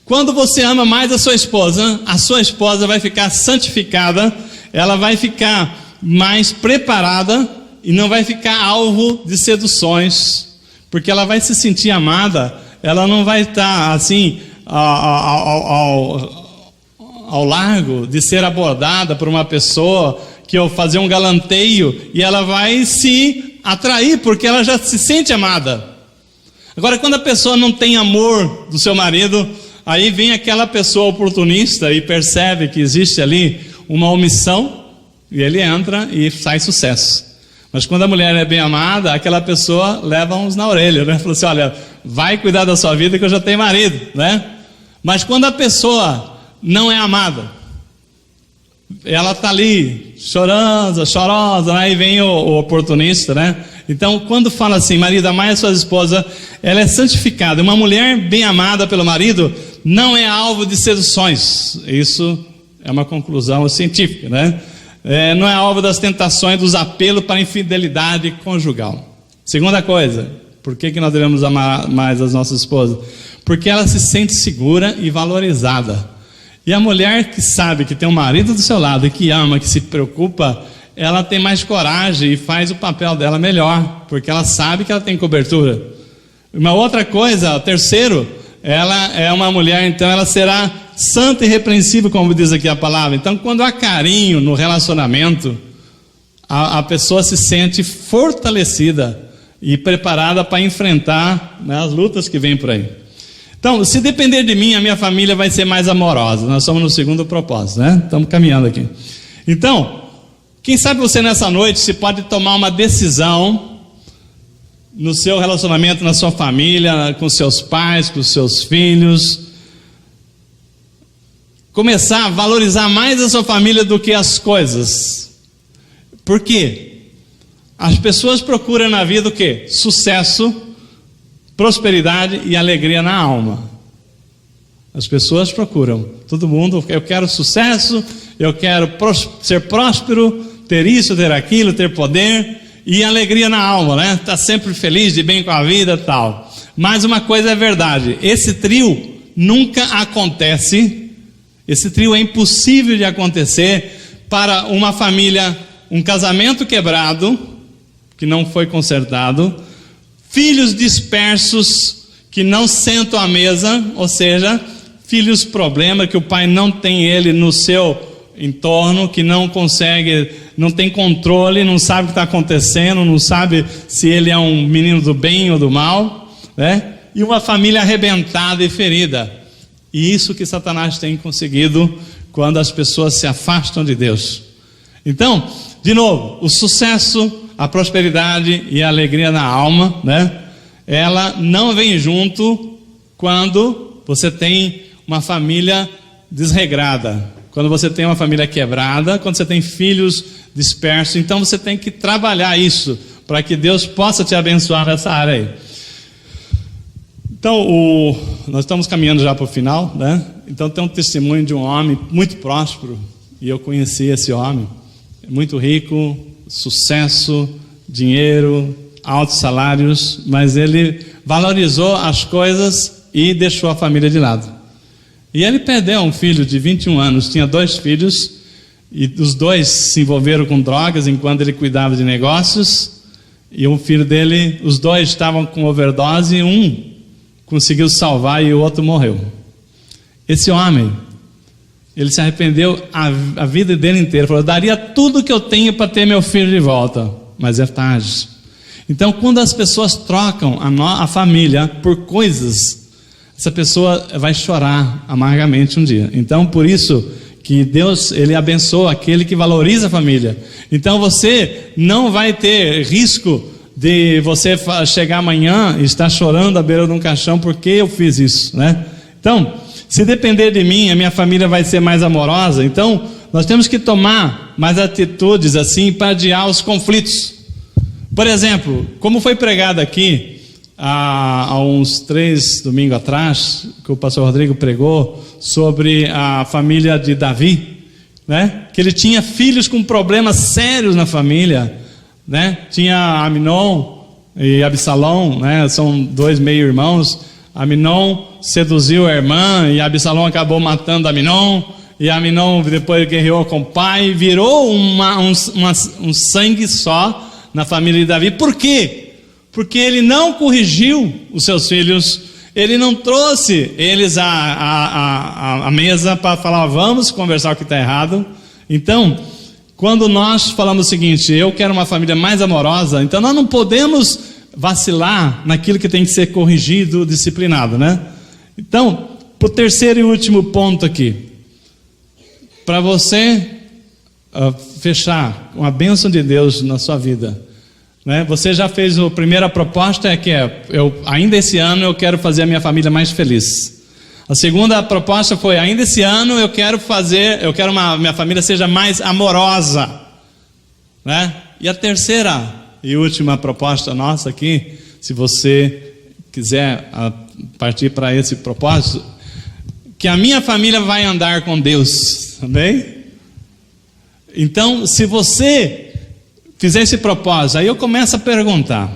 quando você ama mais a sua esposa vai ficar santificada, ela vai ficar mais preparada e não vai ficar alvo de seduções, porque ela vai se sentir amada. Ela não vai estar assim ao largo de ser abordada por uma pessoa que eu fazer um galanteio, e ela vai se atrair porque ela já se sente amada. Agora, quando a pessoa não tem amor do seu marido, aí vem aquela pessoa oportunista e percebe que existe ali uma omissão, e ele entra e sai sucesso. Mas quando a mulher é bem amada, aquela pessoa leva uns na orelha, né? Fala assim: olha, vai cuidar da sua vida que eu já tenho marido, né? Mas quando a pessoa não é amada, ela está ali chorosa, aí vem o oportunista, né? Então, quando fala assim: marido, amai a sua esposa, ela é santificada. Uma mulher bem amada pelo marido não é alvo de seduções. Isso é uma conclusão científica, né? Não é alvo das tentações, dos apelos para a infidelidade conjugal. Segunda coisa, por que nós devemos amar mais as nossas esposas? Porque ela se sente segura e valorizada. E a mulher que sabe que tem um marido do seu lado e que ama, que se preocupa, ela tem mais coragem e faz o papel dela melhor, porque ela sabe que ela tem cobertura. Uma outra coisa, terceiro, ela é uma mulher, então ela será santa e irrepreensível, como diz aqui a palavra. Então, quando há carinho no relacionamento, a pessoa se sente fortalecida e preparada para enfrentar, né, as lutas que vêm por aí. Então, se depender de mim, a minha família vai ser mais amorosa. Nós estamos no segundo propósito, né? Estamos caminhando aqui. Então, quem sabe você nessa noite se pode tomar uma decisão no seu relacionamento, na sua família, com seus pais, com seus filhos, começar a valorizar mais a sua família do que as coisas. Por quê? As pessoas procuram na vida o quê? Sucesso, prosperidade e alegria na alma. As pessoas procuram, todo mundo: eu quero sucesso, eu quero ser próspero, ter isso, ter aquilo, ter poder e alegria na alma, né? Tá sempre feliz, de bem com a vida, tal. Mas uma coisa é verdade: esse trio nunca acontece. Esse trio é impossível de acontecer para uma família, um casamento quebrado, que não foi consertado, filhos dispersos que não sentam à mesa, ou seja, filhos problema, que o pai não tem ele no seu entorno, que não consegue, não tem controle, não sabe o que está acontecendo, não sabe se ele é um menino do bem ou do mal, né? E uma família arrebentada e ferida. E isso que Satanás tem conseguido quando as pessoas se afastam de Deus. Então, de novo, o sucesso, a prosperidade e a alegria na alma, né? Ela não vem junto quando você tem uma família desregrada, quando você tem uma família quebrada, quando você tem filhos dispersos. Então você tem que trabalhar isso para que Deus possa te abençoar nessa área aí. Então nós estamos caminhando já para o final, né? Então tem um testemunho de um homem muito próspero, e eu conheci esse homem, muito rico, sucesso, dinheiro, altos salários, mas ele valorizou as coisas e deixou a família de lado. E ele perdeu um filho de 21 anos, tinha 2 filhos, e os 2 se envolveram com drogas enquanto ele cuidava de negócios, e o filho dele, os 2 estavam com overdose, e um conseguiu salvar e o outro morreu. Esse homem, ele se arrependeu a vida dele inteira, falou: eu daria tudo que eu tenho para ter meu filho de volta, mas é tarde. Então, quando as pessoas trocam a família por coisas, essa pessoa vai chorar amargamente um dia. Então, por isso que Deus, ele abençoa aquele que valoriza a família. Então, você não vai ter risco de você chegar amanhã e estar chorando à beira de um caixão porque eu fiz isso, né? Então, se depender de mim, a minha família vai ser mais amorosa. Então, nós temos que tomar mais atitudes assim para adiar os conflitos. Por exemplo, como foi pregado aqui há uns 3 domingos atrás, que o pastor Rodrigo pregou sobre a família de Davi, né? Que ele tinha filhos com problemas sérios na família, né? Tinha Aminon e Absalão, né? São 2 meio-irmãos. Aminon seduziu a irmã e Absalão acabou matando Aminon, e Aminon depois guerreou com o pai, virou um sangue só na família de Davi. Por quê? Porque ele não corrigiu os seus filhos, ele não trouxe eles à mesa para falar: vamos conversar o que está errado. Então, quando nós falamos o seguinte: eu quero uma família mais amorosa, então nós não podemos vacilar naquilo que tem que ser corrigido, disciplinado, né? Então, para o terceiro e último ponto aqui, para você fechar com a bênção de Deus na sua vida, né? Você já fez a primeira proposta, ainda esse ano eu quero fazer a minha família mais feliz. A segunda proposta foi: ainda esse ano eu quero minha família seja mais amorosa, né? E a terceira e última proposta nossa aqui, se você quiser partir para esse propósito, que a minha família vai andar com Deus, amém? Então, se você fizer esse propósito, aí eu começo a perguntar: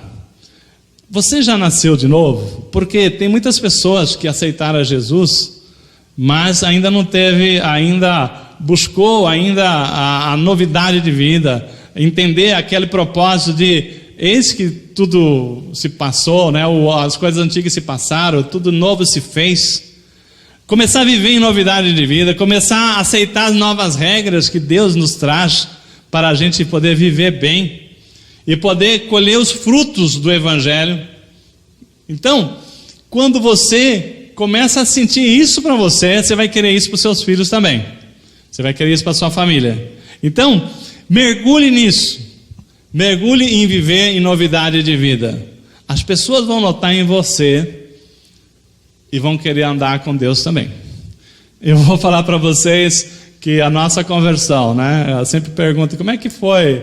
você já nasceu de novo? Porque tem muitas pessoas que aceitaram a Jesus, mas ainda não teve, buscou a novidade de vida, entender aquele propósito de eis que tudo se passou, né? As coisas antigas se passaram, tudo novo se fez. Começar a viver em novidade de vida, começar a aceitar as novas regras que Deus nos traz para a gente poder viver bem e poder colher os frutos do Evangelho. Então, quando você começa a sentir isso para você, você vai querer isso para os seus filhos também. Você vai querer isso para a sua família. Então, mergulhe nisso. Mergulhe em viver em novidade de vida. As pessoas vão notar em você e vão querer andar com Deus também. Eu vou falar para vocês que a nossa conversão, né? Eu sempre pergunto: como é que foi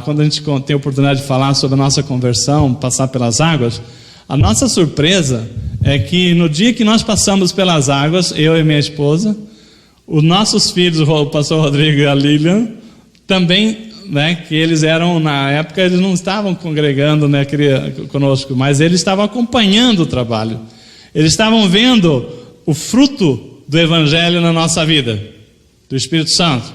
quando a gente tem a oportunidade de falar sobre a nossa conversão, passar pelas águas? A nossa surpresa é que no dia que nós passamos pelas águas, eu e minha esposa, os nossos filhos, o pastor Rodrigo e a Lilian, também, né, que eles eram, na época, eles não estavam congregando, né, conosco, mas eles estavam acompanhando o trabalho. Eles estavam vendo o fruto do Evangelho na nossa vida, do Espírito Santo.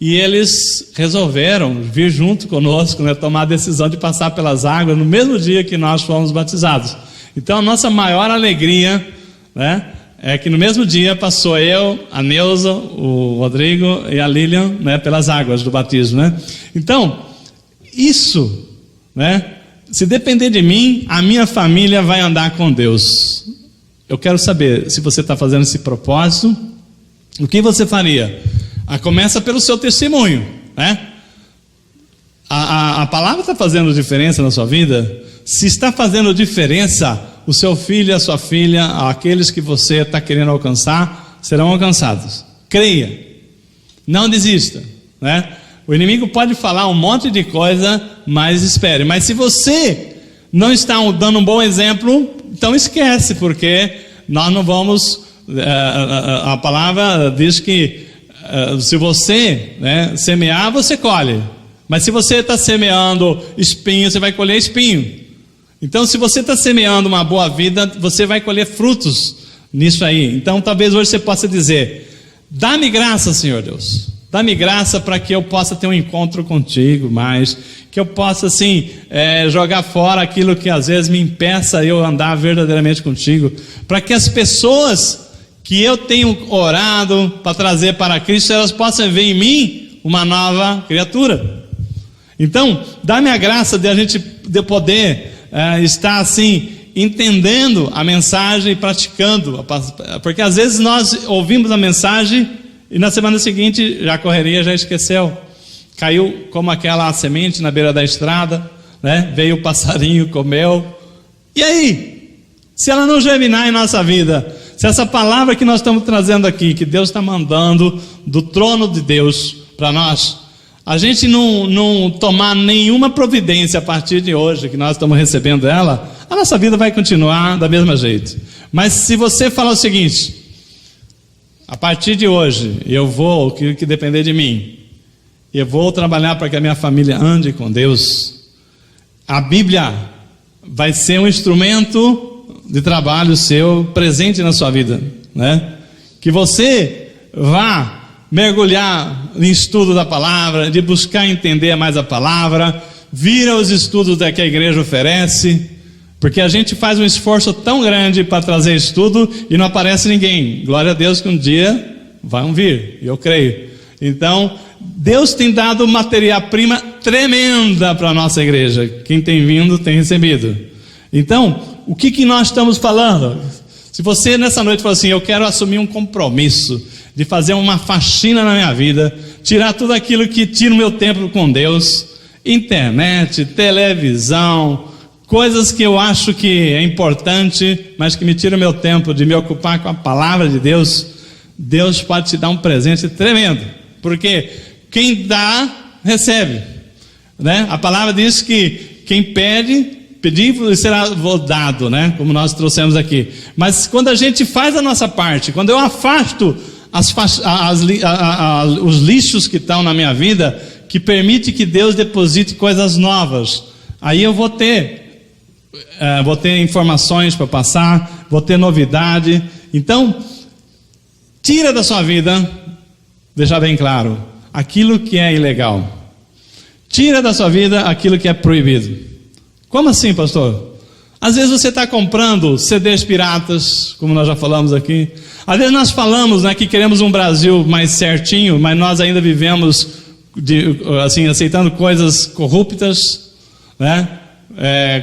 E eles resolveram vir junto conosco, né, tomar a decisão de passar pelas águas no mesmo dia que nós fomos batizados. Então a nossa maior alegria, né, é que no mesmo dia passou eu, a Neuza, o Rodrigo e a Lilian, né, pelas águas do batismo, né? Então, isso, né, se depender de mim, a minha família vai andar com Deus. Eu quero saber se você está fazendo esse propósito, o que você faria? Começa pelo seu testemunho, né? A palavra está fazendo diferença na sua vida? Se está fazendo diferença, o seu filho e a sua filha, aqueles que você está querendo alcançar, serão alcançados. Creia, não desista, né? O inimigo pode falar um monte de coisa, mas espere. Mas se você não está dando um bom exemplo, então esquece, porque nós não vamos... a palavra diz que se você, né, semear, você colhe. Mas se você está semeando espinho, você vai colher espinho. Então, se você está semeando uma boa vida, você vai colher frutos nisso aí. Então, talvez hoje você possa dizer: dá-me graça, Senhor Deus. Dá-me graça para que eu possa ter um encontro contigo mais, que eu possa, assim, jogar fora aquilo que às vezes me impeça eu andar verdadeiramente contigo, para que as pessoas que eu tenho orado para trazer para Cristo, elas possam ver em mim uma nova criatura. Então, dá-me a graça de a gente de poder estar assim, entendendo a mensagem e praticando, porque às vezes nós ouvimos a mensagem e na semana seguinte já correria, já esqueceu, caiu como aquela semente na beira da estrada, né? Veio o passarinho, comeu, e aí? Se ela não germinar em nossa vida, se essa palavra que nós estamos trazendo aqui, que Deus está mandando do trono de Deus para nós, a gente não tomar nenhuma providência a partir de hoje, que nós estamos recebendo ela, a nossa vida vai continuar da mesma jeito. Mas se você falar o seguinte: a partir de hoje, eu vou, o que depender de mim, eu vou trabalhar para que a minha família ande com Deus, a Bíblia vai ser um instrumento de trabalho seu, presente na sua vida, né? Que você vá mergulhar em estudo da palavra, de buscar entender mais a palavra, vir aos estudos que a igreja oferece, porque a gente faz um esforço tão grande para trazer estudo e não aparece ninguém. Glória a Deus que um dia vão vir, eu creio. Então, Deus tem dado matéria-prima tremenda para a nossa igreja. Quem tem vindo tem recebido. Então, o que nós estamos falando? Se você nessa noite fala assim: eu quero assumir um compromisso de fazer uma faxina na minha vida, tirar tudo aquilo que tira o meu tempo com Deus, internet, televisão, coisas que eu acho que é importante, mas que me tira o meu tempo de me ocupar com a palavra de Deus, Deus pode te dar um presente tremendo, porque quem dá, recebe, né? A palavra diz que quem pede, pedir será dado, né? Como nós trouxemos aqui. Mas quando a gente faz a nossa parte, quando eu afasto os lixos que estão na minha vida, que permite que Deus deposite coisas novas, aí eu vou ter informações para passar, vou ter novidade. Então, tira da sua vida, deixar bem claro, aquilo que é ilegal. Tira da sua vida aquilo que é proibido. Como assim, pastor? Às vezes você está comprando CDs piratas, como nós já falamos aqui. Às vezes nós falamos, né, que queremos um Brasil mais certinho, mas nós ainda vivemos aceitando coisas corruptas, né?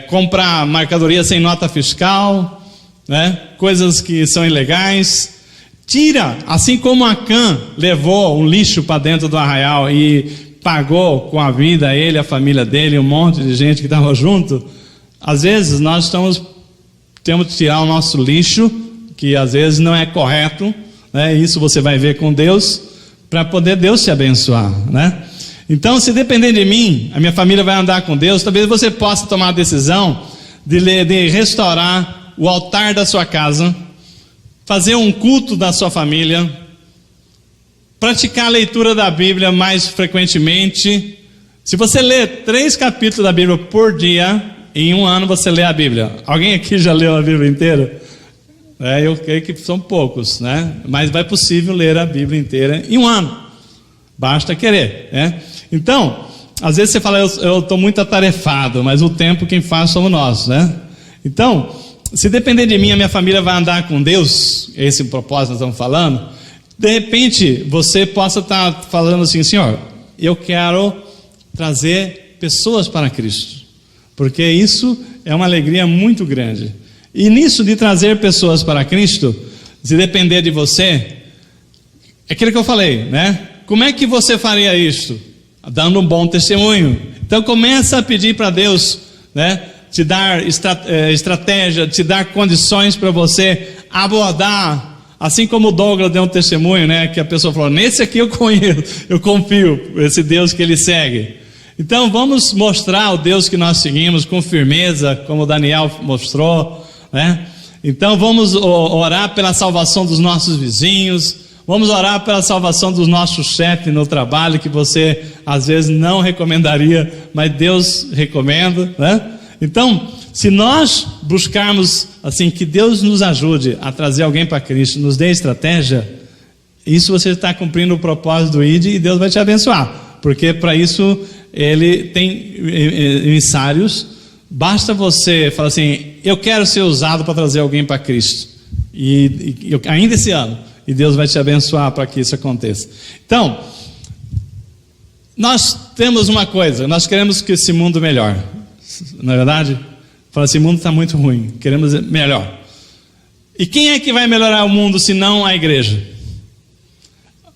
Comprar mercadoria sem nota fiscal, né? Coisas que são ilegais. Tira, assim como Acã levou um lixo para dentro do arraial e pagou com a vida, ele, a família dele, um monte de gente que estava junto. Às vezes nós temos que tirar o nosso lixo, que às vezes não é correto, né? Isso você vai ver com Deus, para poder Deus te abençoar, né? Então, se depender de mim, a minha família vai andar com Deus. Talvez você possa tomar a decisão de restaurar o altar da sua casa, fazer um culto da sua família, praticar a leitura da Bíblia mais frequentemente. Se você ler 3 capítulos da Bíblia por dia, em um ano você lê a Bíblia. Alguém aqui já leu a Bíblia inteira? Eu creio que são poucos, né? Mas vai possível ler a Bíblia inteira em um ano. Basta querer, né? Então, às vezes você fala, eu estou muito atarefado, mas o tempo quem faz somos nós, né? Então, se depender de mim, a minha família vai andar com Deus, esse propósito nós estamos falando, de repente você possa estar falando assim, Senhor, eu quero trazer pessoas para Cristo, porque isso é uma alegria muito grande. E nisso de trazer pessoas para Cristo, se depender de você, é aquilo que eu falei, né? Como é que você faria isso? Dando um bom testemunho. Então começa a pedir para Deus, né, te dar estratégia, te dar condições para você abordar, assim como o Douglas deu um testemunho, né, que a pessoa falou, nesse aqui eu conheço, eu confio, esse Deus que ele segue. Então vamos mostrar o Deus que nós seguimos com firmeza, como o Daniel mostrou, né? Então vamos orar pela salvação dos nossos vizinhos, vamos orar pela salvação dos nossos chefes no trabalho, que você às vezes não recomendaria, mas Deus recomenda, né? Então, se nós buscarmos assim, que Deus nos ajude a trazer alguém para Cristo, nos dê estratégia, isso você está cumprindo o propósito do ID e Deus vai te abençoar, porque para isso Ele tem emissários. Basta você falar assim, eu quero ser usado para trazer alguém para Cristo, e ainda esse ano, e Deus vai te abençoar para que isso aconteça. Então, nós temos uma coisa, nós queremos que esse mundo melhore, não é verdade? Fala assim, o mundo está muito ruim, queremos melhor. E quem é que vai melhorar o mundo se não a igreja?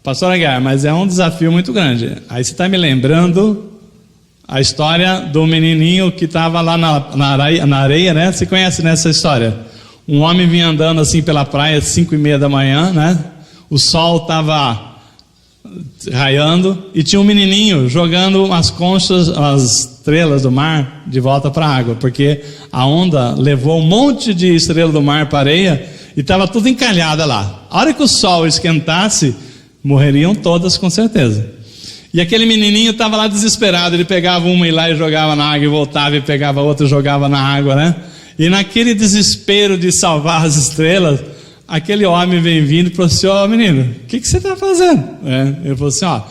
Pastor Aguiar, mas é um desafio muito grande. Aí você está me lembrando a história do menininho que estava lá na areia, né? Você conhece nessa história? Um homem vinha andando assim pela praia às 5:30 da manhã, né? O sol estava raiando e tinha um menininho jogando as conchas, as estrelas do mar de volta para a água, porque a onda levou um monte de estrela do mar para a areia e estava tudo encalhada lá. A hora que o sol esquentasse, morreriam todas com certeza. E aquele menininho estava lá desesperado, ele pegava uma e lá e jogava na água, e voltava e pegava outra e jogava na água, né? E naquele desespero de salvar as estrelas, aquele homem vem vindo e falou assim, ó menino, o que você está fazendo? Ele falou assim, ó,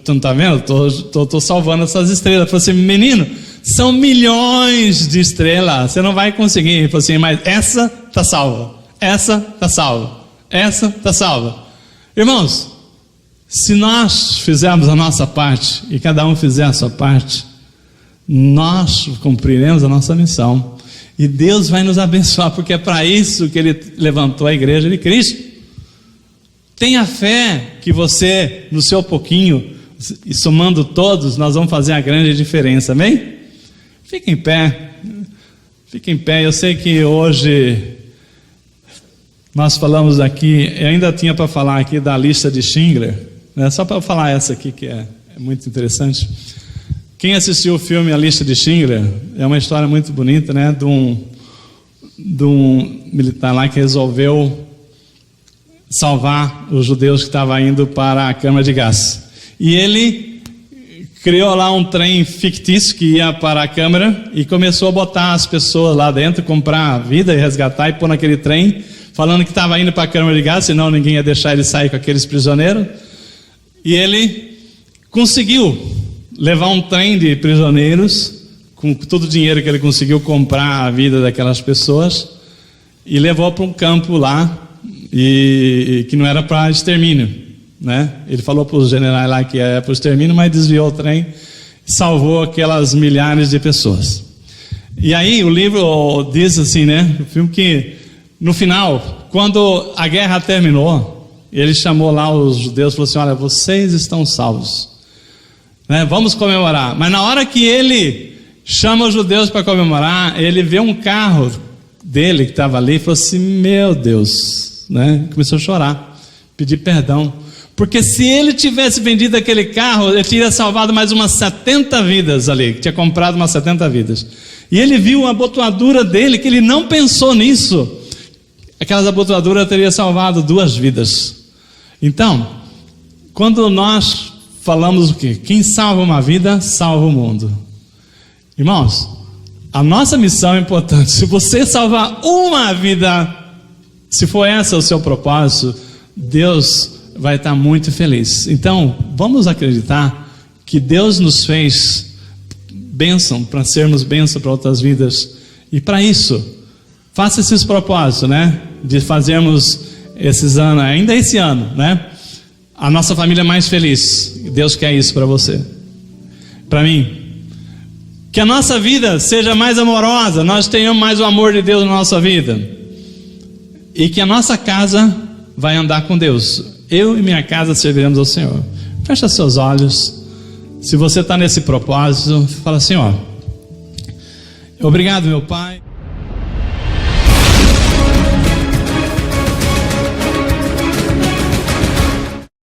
tu não está vendo? Estou salvando essas estrelas. Ele falou assim, menino, são milhões de estrelas, você não vai conseguir. Ele falou assim, mas essa está salva, essa está salva, essa está salva. Irmãos, se nós fizermos a nossa parte, e cada um fizer a sua parte, nós cumpriremos a nossa missão, e Deus vai nos abençoar, porque é para isso que Ele levantou a igreja de Cristo. Tenha fé que você, no seu pouquinho, e somando todos, nós vamos fazer a grande diferença, amém? Fique em pé, eu sei que hoje nós falamos aqui, eu ainda tinha para falar aqui da lista de Schindler, né? Só para falar essa aqui que é muito interessante. Quem assistiu o filme A Lista de Schindler, é uma história muito bonita, né? De um militar lá que resolveu salvar os judeus que estavam indo para a câmara de gás. E ele criou lá um trem fictício que ia para a câmara e começou a botar as pessoas lá dentro, comprar a vida e resgatar e pôr naquele trem, falando que estava indo para a câmara de gás, senão ninguém ia deixar ele sair com aqueles prisioneiros. E ele conseguiu levar um trem de prisioneiros, com todo o dinheiro que ele conseguiu comprar a vida daquelas pessoas, e levou para um campo lá, e que não era para extermínio, né? Ele falou para os generais lá que era para o extermínio, mas desviou o trem e salvou aquelas milhares de pessoas. E aí o livro diz assim, né? O filme que no final, quando a guerra terminou, ele chamou lá os judeus e falou assim, olha, vocês estão salvos, né? Vamos comemorar. Mas na hora que ele chama os judeus para comemorar, ele vê um carro dele que estava ali e falou assim, meu Deus, né? Começou a chorar, pedir perdão, porque se ele tivesse vendido aquele carro, ele teria salvado mais umas 70 vidas ali, tinha comprado umas 70 vidas. E ele viu a abotoadura dele, que ele não pensou nisso, aquelas abotoaduras teriam salvado 2 vidas. Então, quando nós falamos o quê? Quem salva uma vida, salva o mundo. Irmãos, a nossa missão é importante. Se você salvar uma vida, se for esse o seu propósito, Deus vai estar muito feliz. Então, vamos acreditar que Deus nos fez bênção, para sermos bênção para outras vidas. E para isso, faça esses propósitos, né? De fazermos esses anos, ainda esse ano, né? A nossa família mais feliz. Deus quer isso para você, para mim. Que a nossa vida seja mais amorosa, nós tenhamos mais o amor de Deus na nossa vida. E que a nossa casa vai andar com Deus. Eu e minha casa serviremos ao Senhor. Fecha seus olhos. Se você está nesse propósito, fala assim, ó: obrigado, meu Pai.